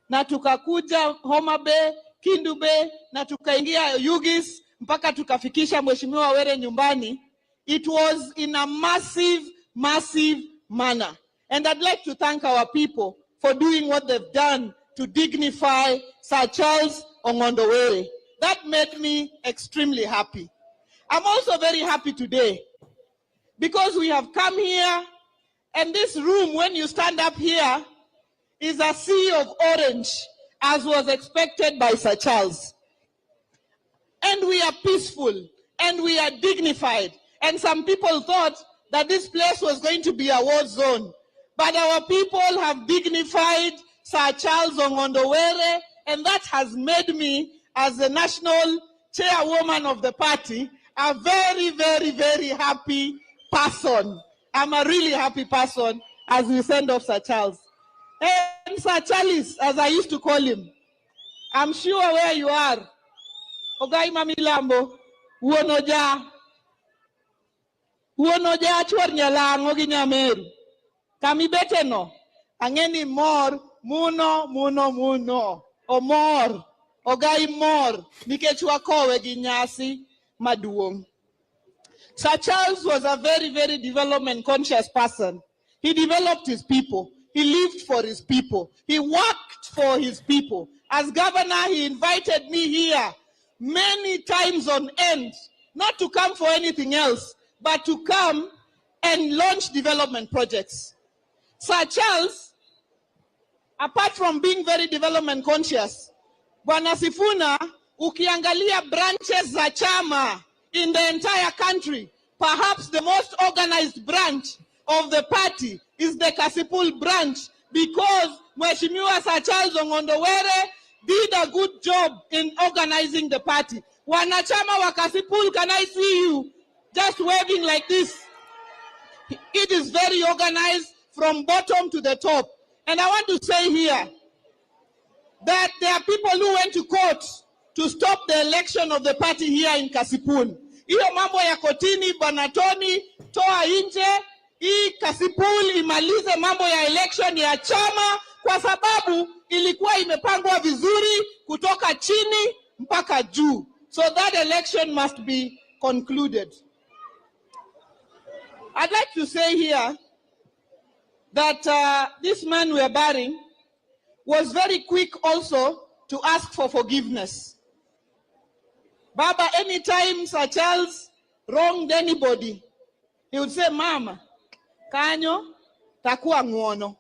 na tukakuja Homa Bay, Kindu Bay, na tukaingia Yugis, mpaka tukafikisha Mheshimiwa Were nyumbani. It was in a massive, massive manner. And I'd like to thank our people for doing what they've done to dignify Sir Charles Ong'ondo Were. That made me extremely happy. I'm also very happy today because we have come here, and this room, when you stand up here, is a sea of orange, as was expected by Sir Charles. And we are peaceful, and we are dignified. And some people thought that this place was going to be a war zone. But our people have dignified Sir Charles Ong'ondo Were, and that has made me, as the national chairwoman of the party, a very, very, very happy person. I'm a really happy person as we send off Sir Charles. And Sir Charles, as I used to call him, I'm sure where you are. Ogai Mamilambo, Uonoja chuor nyalango gi nyameru. Kami beteno, angeni mor, muno, omor, ogai mor, nikech wakowe gi nyasi maduong'. Sir Charles was a very, very development conscious person. He developed his people. He lived for his people. He worked for his people. As governor, he invited me here many times on end, not to come for anything else, but to come and launch development projects. Sir Charles, apart from being very development conscious, Bwana Sifuna, ukiangalia branches za chama in the entire country, perhaps the most organized branch of the party is the Kasipul branch, because Mheshimiwa Sir Charles Ongondowere did a good job in organizing the party. Wanachama wa Kasipul, can I see you just waving like this? It is very organized from bottom to the top. And I want to say here that there are people who went to court to stop the election of the party here in Kasipul. Hiyo mambo ya kotini, Banatoni, toa nje, hii Kasipul imalize mambo ya election ya chama, kwa sababu ilikuwa imepangwa vizuri kutoka chini mpaka juu. So that election must be concluded. I'd like to say here that this man we are burying was very quick also to ask for forgiveness. Baba, anytime Sir Charles wronged anybody, he would say, Mama, kanyo, takuwa nguono.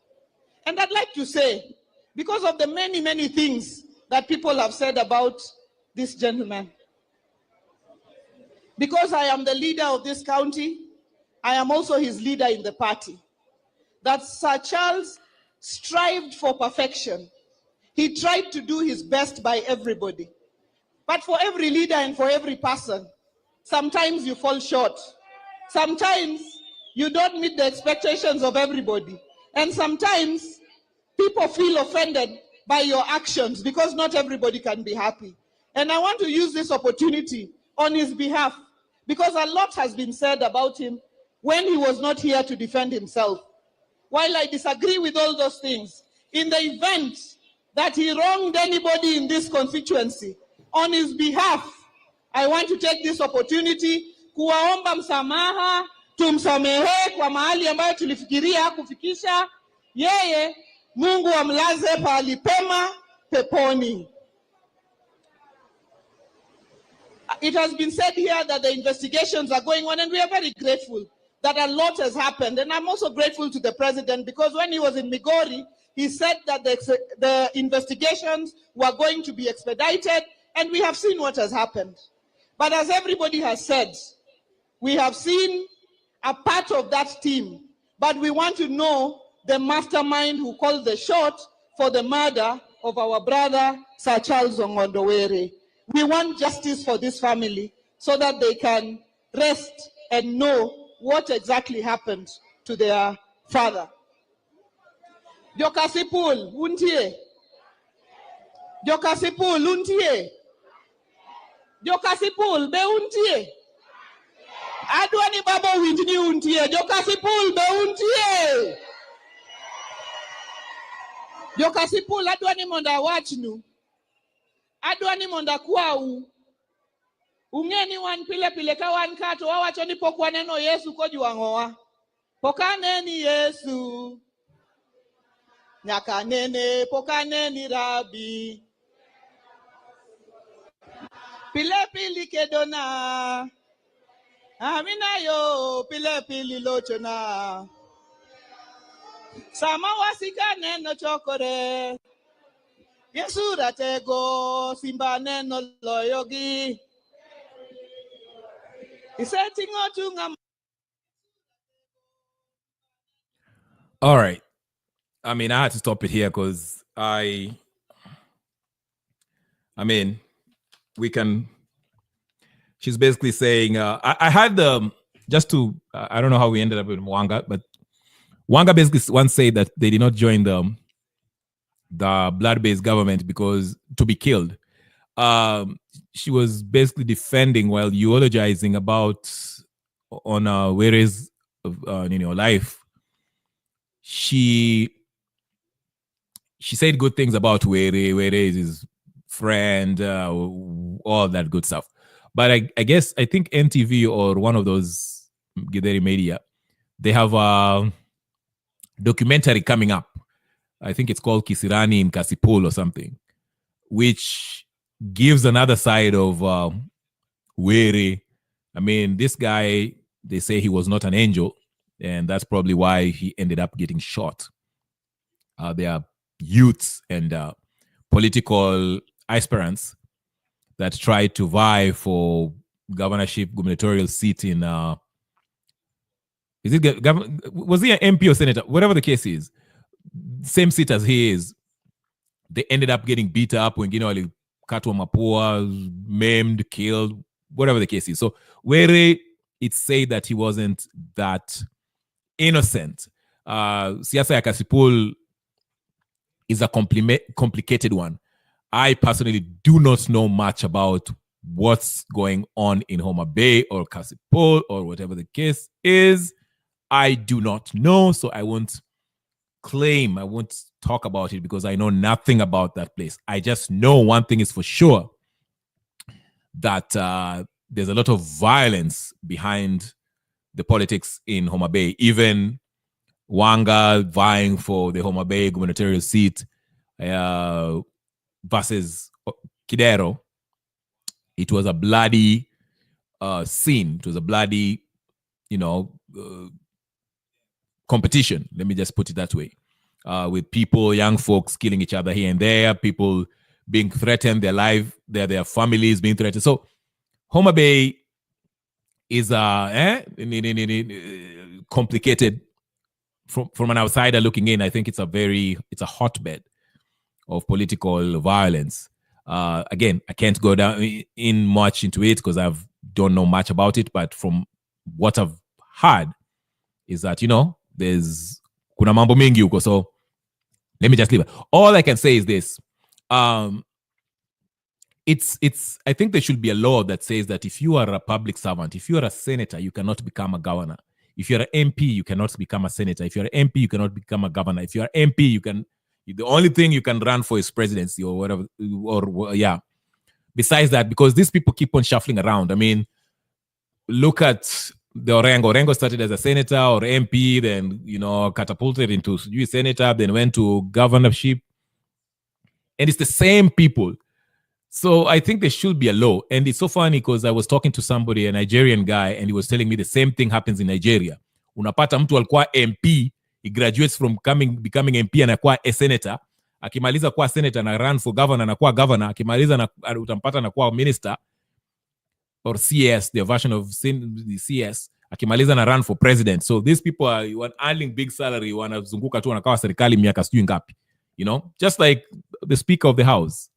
And I'd like to say, because of the many, many things that people have said about this gentleman, because I am the leader of this county, I am also his leader in the party, that Sir Charles strived for perfection. He tried to do his best by everybody. But for every leader and for every person, sometimes you fall short. Sometimes you don't meet the expectations of everybody. And sometimes people feel offended by your actions because not everybody can be happy. And I want to use this opportunity on his behalf, because a lot has been said about him when he was not here to defend himself. While I disagree with all those things, in the event that he wronged anybody in this constituency, on his behalf, I want to take this opportunity kuwaomba msamaha, tumsamehe kwa mahali ambayo tulifikiria kufikisha yeye. Mungu amlaze pahali pema peponi. It has been said here that the investigations are going on, and we are very grateful that a lot has happened. And I'm also grateful to the president, because when he was in Migori, he said that the investigations were going to be expedited, and we have seen what has happened. But as everybody has said, we have seen a part of that team, but we want to know the mastermind who called the shot for the murder of our brother, Sir Charles Ongondowere. We want justice for this family so that they can rest and know what exactly happened to their father. Jokasipul, untie. Jokasipul, untie. Jokasipul, be untie. Adwani baba windni untie. Jokasipul, be untie. Jokasipul, adwani monda wachnu. Adwani monda kwau. Ungeni wan pile pile ka wan kato wawacho ni pok waneno Yesu kojuang'owa. Pok aneni Yesu. Nyaka nene pok aneni Rabi. Pile pili kedona. Amina yo pile pili lochona. Sama wasika neno chokore. Yesu ratego simba neno loyogi. All right. I mean, I had to stop it here because we can, she's basically saying, I had I don't know how we ended up with Mwanga, but Mwanga basically once said that they did not join the blood-based government because to be killed. She was basically defending while eulogizing about on Were's life. She said good things about Were is his friend, all that good stuff. But I think NTV or one of those Githeri media, they have a documentary coming up. I think it's called Kisirani in Kasipul or something, which gives another side of Were. I mean, this guy, they say he was not an angel, and that's probably why he ended up getting shot. There are youths and political aspirants that tried to vie for governorship, gubernatorial seat in was he an MP or senator? Whatever the case is, same seat as he is. They ended up getting beat up when Katwa Mapua, maimed, killed, whatever the case is. So Were, it's said that he wasn't that innocent. Siasa ya Kasipul is a complicated one. I personally do not know much about what's going on in Homa Bay or Kasipul or whatever the case is. I do not know, so I won't claim, I won't talk about it because I know nothing about that place. I just know one thing is for sure, that there's a lot of violence behind the politics in Homa Bay. Even Wanga vying for the Homa Bay gubernatorial seat versus Kidero, it was a bloody scene. It was a bloody, competition. Let me just put it that way. With people, young folks killing each other here and there, people being threatened, their life, their families being threatened. So Homa Bay is complicated. From an outsider looking in, I think it's a hotbed of political violence. Again, I can't go down in much into it because I don't know much about it, but from what I've heard is that, there's kuna mambo mingi huko. So let me just leave it. All I can say is this. It's I think there should be a law that says that if you are a public servant, if you are a senator, you cannot become a governor. If you're an MP, you cannot become a senator. If you're an MP, you cannot become a governor. If you're an MP, the only thing you can run for is presidency or whatever, or yeah. Besides that, because these people keep on shuffling around. I mean, look at the Orengo. Orengo started as a senator or MP, then, catapulted into senator, then went to governorship. And it's the same people. So I think there should be a law. And it's so funny because I was talking to somebody, a Nigerian guy, and he was telling me the same thing happens in Nigeria. Unapata mtu alikuwa MP, he graduates from becoming MP anakuwa a senator. Akimaliza kuwa senator na run for governor, anakuwa governor. Akimaliza utampata anakuwa minister or CS, their version of the CS. Akimaliza na run for president. So these people are earning big salary, wanazunguka tu wanakawa serikali miaka sijui ngapi. Just like the Speaker of the House.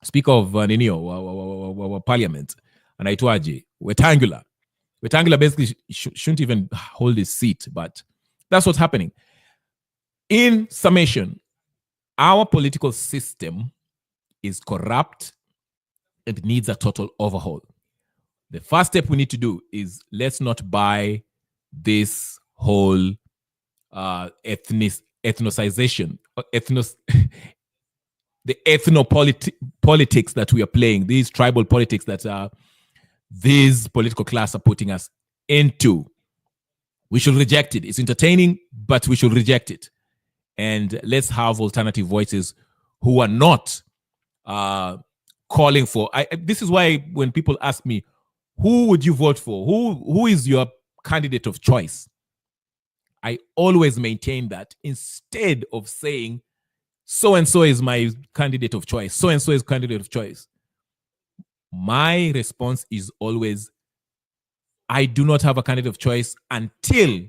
Speaker of Parliament, anaitwaje? Wetangula basically shouldn't even hold his seat, but that's what's happening. In summation, our political system is corrupt and needs a total overhaul. The first step we need to do is let's not buy this whole ethnicization, the ethnopolitics that we are playing, these tribal politics that these political class are putting us into. We should reject it. It's entertaining, but we should reject it. And let's have alternative voices who are not calling for... this is why when people ask me, who would you vote for? Who is your candidate of choice? I always maintain that instead of saying, so-and-so is my candidate of choice, so-and-so is candidate of choice, my response is always, I do not have a candidate of choice until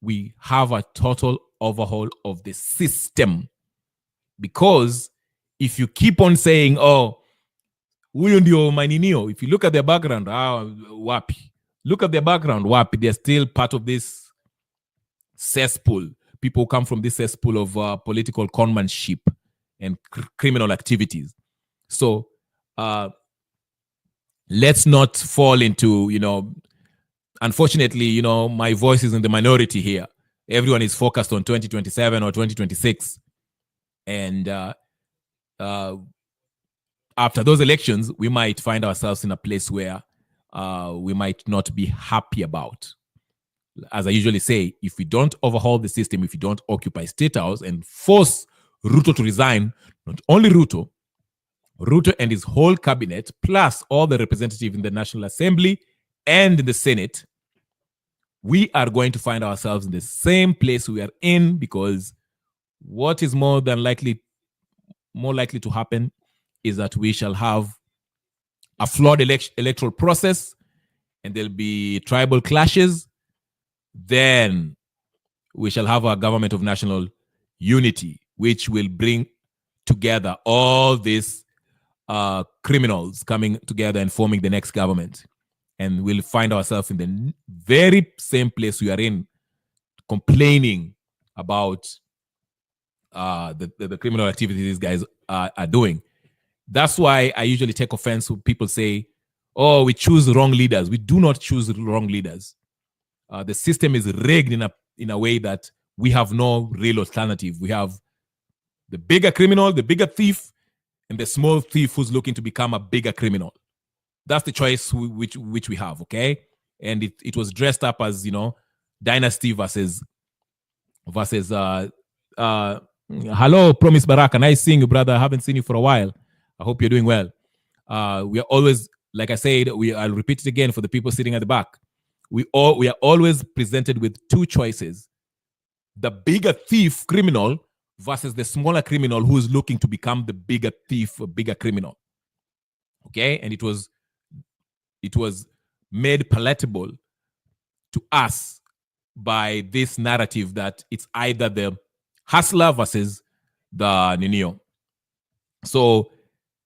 we have a total overhaul of the system. Because if you keep on saying, huyu ndio maninio, if you look at their background, wapi. Look at their background, wapi. They're still part of this cesspool. People come from this cesspool of political conmanship and criminal activities. So let's not fall into, unfortunately, my voice is in the minority here. Everyone is focused on 2027 or 2026. And after those elections, we might find ourselves in a place where we might not be happy about. As I usually say, if we don't overhaul the system, if we don't occupy State House and force Ruto to resign, not only Ruto, Ruto and his whole cabinet, plus all the representatives in the National Assembly and in the Senate, we are going to find ourselves in the same place we are in, because what is more likely to happen is that we shall have a flawed electoral process, and there'll be tribal clashes. Then we shall have a government of national unity, which will bring together all these criminals coming together and forming the next government. And we'll find ourselves in the very same place we are in, complaining about the criminal activities these guys are doing. That's why I usually take offense when people say, oh, we choose wrong leaders. We do not choose wrong leaders. The system is rigged in a way that we have no real alternative. We have the bigger criminal, the bigger thief, and the small thief who's looking to become a bigger criminal. That's the choice which we have, okay? And it was dressed up as, dynasty versus hello, Promise Baraka. Nice seeing you, brother. I haven't seen you for a while. I hope you're doing well. We are always, like I said, I'll repeat it again for the people sitting at the back. We are always presented with two choices: the bigger thief criminal versus the smaller criminal who is looking to become the bigger thief or bigger criminal. Okay, and it was made palatable to us by this narrative that it's either the hustler versus the Ninio. So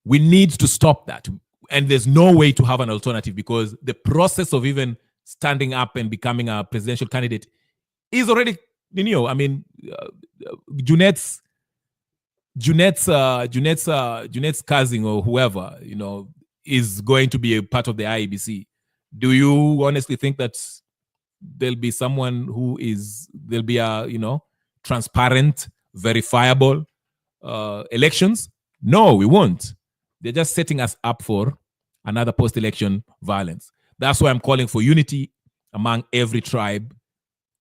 we need to stop that. And there's no way to have an alternative, because the process of even standing up and becoming a presidential candidate is already Ninio. I mean, Junet's cousin or whoever, is going to be a part of the IEBC. Do you honestly think that there'll be someone there'll be a, transparent, verifiable elections? No, we won't. They're just setting us up for another post-election violence. That's why I'm calling for unity among every tribe,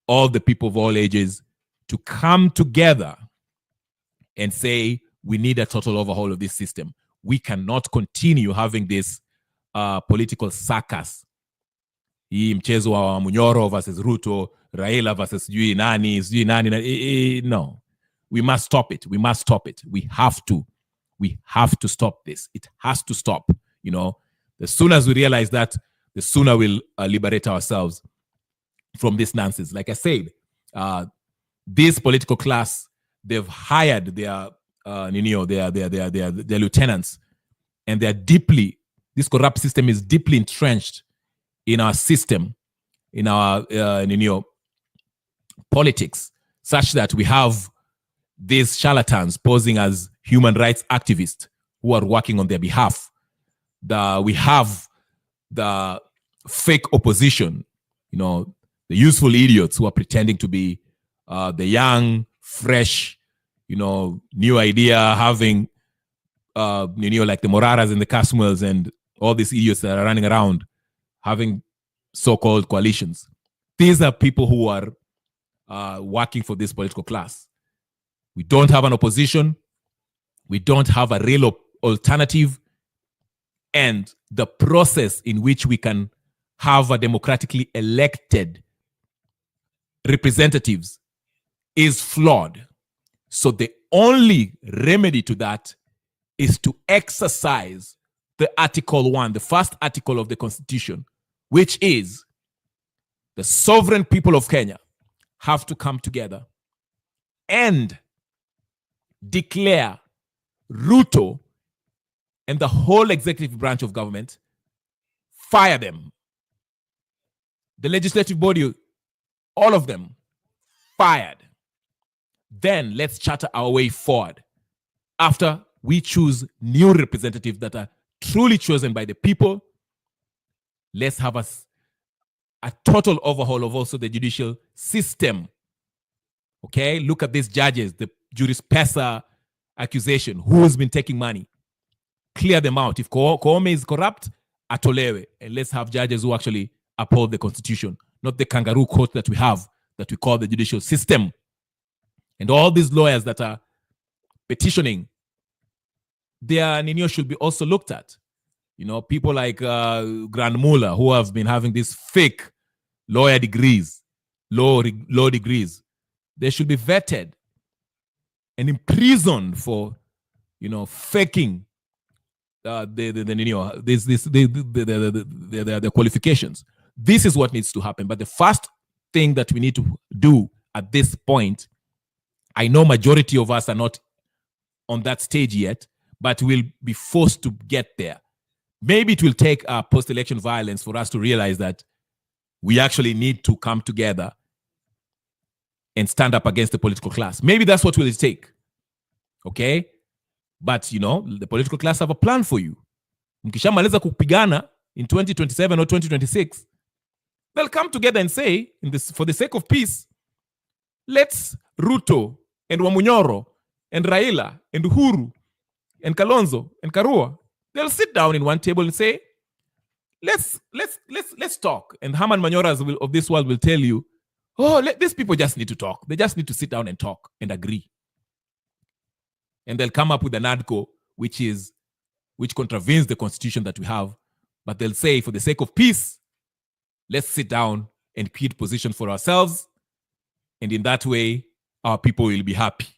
all the people of all ages, to come together and say, we need a total overhaul of this system. We cannot continue having this political circus. Hii mchezo wa Munyoro versus Ruto, Raila versus sijui nani. No. We must stop it. We must stop it. We have to. We have to stop this. It has to stop. As soon as we realize that, the sooner we'll liberate ourselves from this nonsense. Like I said, this political class, they've hired their lieutenants, and this corrupt system is deeply entrenched in our system, in our politics, such that we have these charlatans posing as human rights activists who are working on their behalf. We have the fake opposition, the useful idiots who are pretending to be the young, fresh, new idea having, like the Moraras and the Kasmuels and all these idiots that are running around having so-called coalitions. These are people who are working for this political class. We don't have an opposition. We don't have a real alternative. And the process in which we can have a democratically elected representatives is flawed. So the only remedy to that is to exercise the Article 1, the first article of the Constitution, which is the sovereign people of Kenya have to come together and declare Ruto and the whole executive branch of government, fire them. The legislative body, all of them, fired. Then let's charter our way forward. After we choose new representatives that are truly chosen by the people, let's have a total overhaul of also the judicial system. Okay, look at these judges, the juris pesa accusation, who's been taking money. Clear them out. If Koome is corrupt, atolewe. And let's have judges who actually uphold the Constitution, not the kangaroo court that we have, that we call the judicial system. And all these lawyers that are petitioning their Ninio should be also looked at. You know, people like Grand Muller, who have been having these fake lawyer degrees, law degrees, they should be vetted and imprisoned for, you know, faking the qualifications. This is what needs to happen. But the first thing that we need to do at this point, I know majority of us are not on that stage yet, but we'll be forced to get there. Maybe it will take post-election violence for us to realize that we actually need to come together and stand up against the political class. Maybe that's what will it take. Okay? But, you know, the political class have a plan for you. Mkishamaliza kupigana in 2027 or 2026, they'll come together and say, for the sake of peace, let's Ruto and Wamunyoro and Raila and Uhuru and Kalonzo and Karua, they'll sit down in one table and say, let's talk. And Herman Manyoras of this world will tell you, these people just need to talk. They just need to sit down and talk and agree. And they'll come up with an ADCO which contravenes the constitution that we have. But they'll say, for the sake of peace, let's sit down and create position for ourselves. And in that way, our people will be happy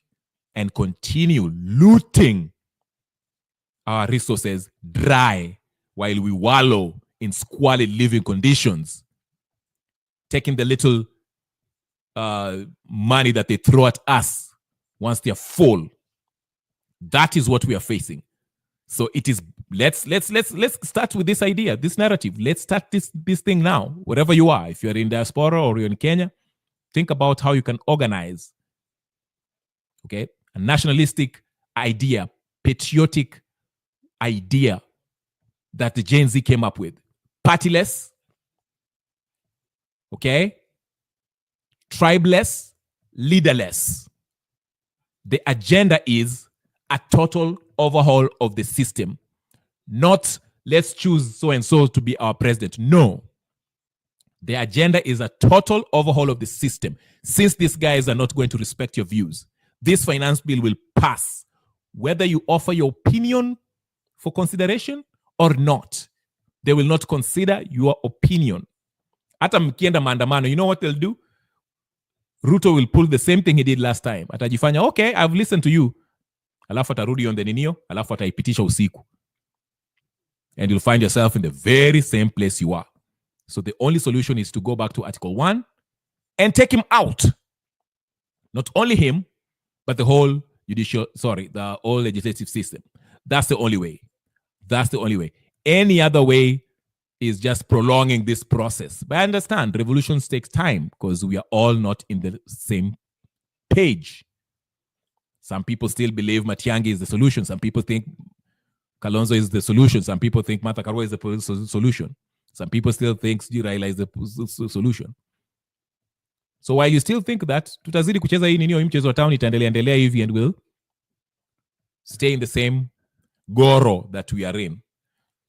and continue looting our resources dry while we wallow in squalid living conditions, taking the little money that they throw at us once they're full. That is what we are facing. So it is, let's start with this idea, this narrative. Let's start this thing now, wherever you are. If you're in diaspora or you're in Kenya, think about how you can organize, okay, a nationalistic idea, patriotic idea that the Gen Z came up with. Partyless, okay, tribeless, leaderless. The agenda is a total overhaul of the system. Not let's choose so-and-so to be our president. No. The agenda is a total overhaul of the system. Since these guys are not going to respect your views, this finance bill will pass, whether you offer your opinion for consideration or not. They will not consider your opinion. Hata mkienda maandamano, you know what they'll do? Ruto will pull the same thing he did last time. Atajifanya, okay, I've listened to you. Alafu atarudi on the ninio, alafu ataipitisha usiku. And you'll find yourself in the very same place you are. So the only solution is to go back to Article 1 and take him out. Not only him, but the whole the whole legislative system. That's the only way. That's the only way. Any other way is just prolonging this process. But I understand revolutions takes time because we are all not in the same page. Some people still believe Matiang'i is the solution. Some people think Kalonzo is the solution. Some people think Martha Karua is the solution. Some people still think Raila is the solution. So while you still think that, tutazidi kucheza hii nini mchezo wa town itaendelea hivi and will stay in the same goro that we are in.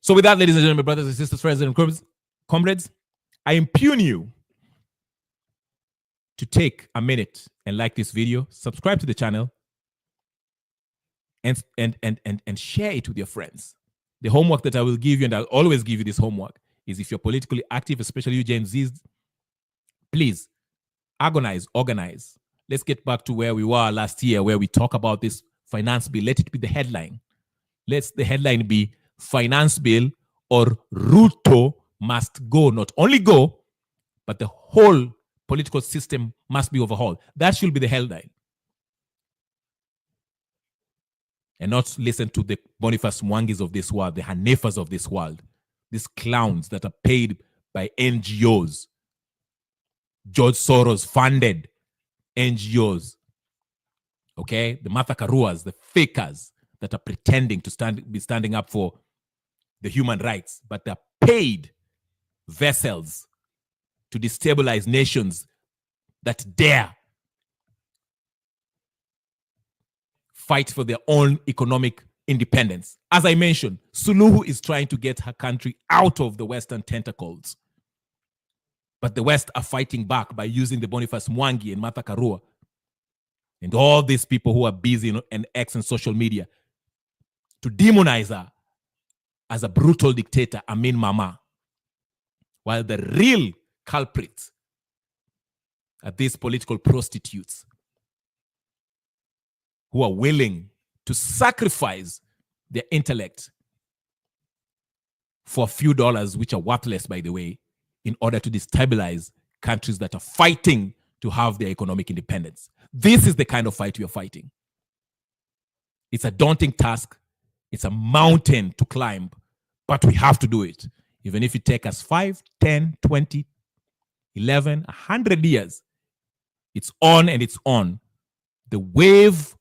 So with that, ladies and gentlemen, brothers and sisters, friends and comrades, I impugn you to take a minute and like this video, subscribe to the channel, and share it with your friends. The homework that I will give you, and I'll always give you this homework, is if you're politically active, especially you Gen Zs, please organize. Let's get back to where we were last year, where we talk about this finance bill. Let it be the headline. Let the headline be finance bill or Ruto must go. Not only go, but the whole political system must be overhauled. That should be the headline. And not listen to the Boniface Mwangis of this world, the Hanefas of this world, these clowns that are paid by NGOs, George Soros funded NGOs, okay? The Martha Karuas, the fakers that are pretending to be standing up for the human rights, but they're paid vessels to destabilize nations that dare fight for their own economic independence. As I mentioned, Suluhu is trying to get her country out of the Western tentacles. But the West are fighting back by using the Boniface Mwangi and Martha Karua and all these people who are busy and X and social media to demonize her as a brutal dictator, Amin Mama, while the real culprits are these political prostitutes who are willing to sacrifice their intellect for a few dollars, which are worthless, by the way, in order to destabilize countries that are fighting to have their economic independence. This is the kind of fight we are fighting. It's a daunting task. It's a mountain to climb, but we have to do it. Even if it takes us 5, 10, 20, 11, 100 years, it's on and it's on. The wave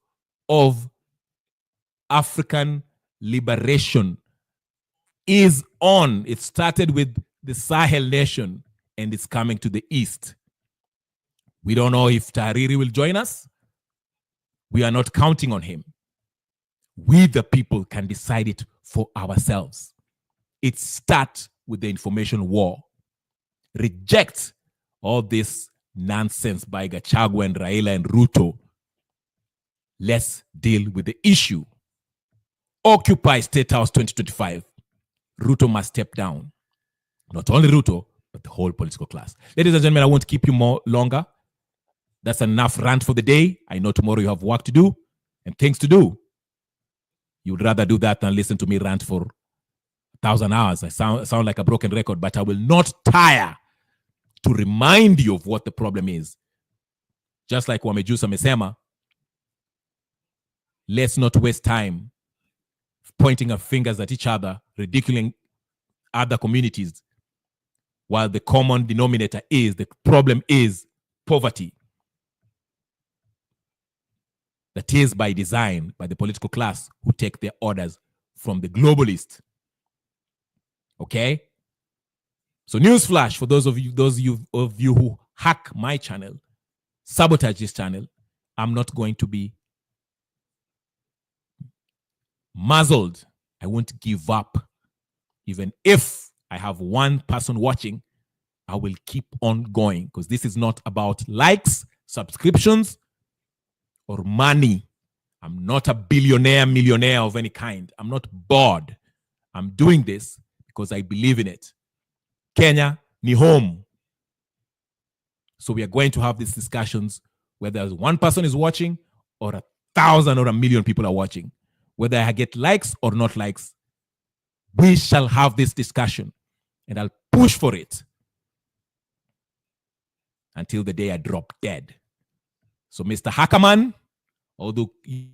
of African liberation is on. It started with the Sahel nation and it's coming to the east. We don't know if Tariri will join us. We are not counting on him. We, the people, can decide it for ourselves. It starts with the information war. Reject all this nonsense by Gachagua and Raila and Ruto. Let's deal with the issue. Occupy State House 2025. Ruto must step down. Not only Ruto, but the whole political class. Ladies and gentlemen, I won't keep you longer. That's enough rant for the day. I know tomorrow you have work to do and things to do. You'd rather do that than listen to me rant for 1,000 hours. I sound like a broken record, but I will not tire to remind you of what the problem is. Just like Wamejusa Mesema, let's not waste time pointing our fingers at each other, ridiculing other communities, while the common denominator is, the problem is poverty. That is by design, by the political class who take their orders from the globalist. Okay? So newsflash for those of you who hack my channel, sabotage this channel, I'm not going to be muzzled. I won't give up. Even if I have one person watching, I will keep on going, because this is not about likes, subscriptions, or money. I'm not a billionaire, millionaire of any kind. I'm not bored. I'm doing this because I believe in it. Kenya ni home. So we are going to have these discussions, whether one person is watching or 1,000 or 1,000,000 people are watching. Whether I get likes or not likes, we shall have this discussion, and I'll push for it until the day I drop dead. So Mr. Hackerman, although you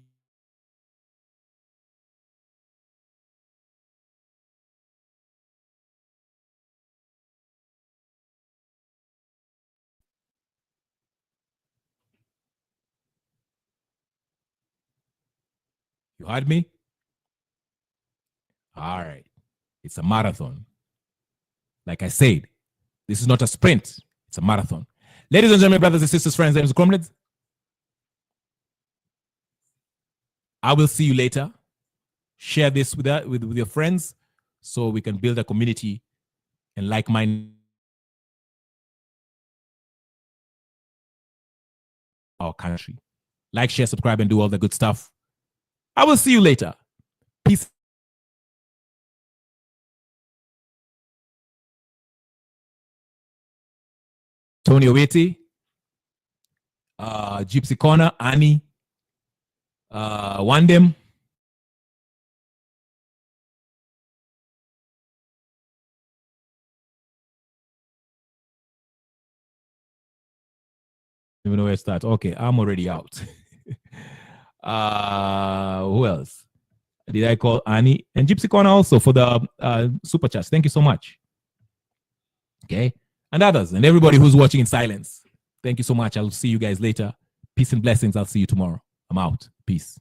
heard me? All right. It's a marathon. Like I said, this is not a sprint. It's a marathon. Ladies and gentlemen, brothers and sisters, friends, and comrades, I will see you later. Share this with your friends so we can build a community and like-minded our country. Like, share, subscribe, and do all the good stuff. I will see you later. Peace. Tony Oweti, Gypsy Corner, Annie, Wandem. Even know where to start. Okay, I'm already out. Who else? Did I call Annie? And Gypsy Corner also for the super chats. Thank you so much. Okay. And others, and everybody who's watching in silence. Thank you so much. I'll see you guys later. Peace and blessings. I'll see you tomorrow. I'm out. Peace.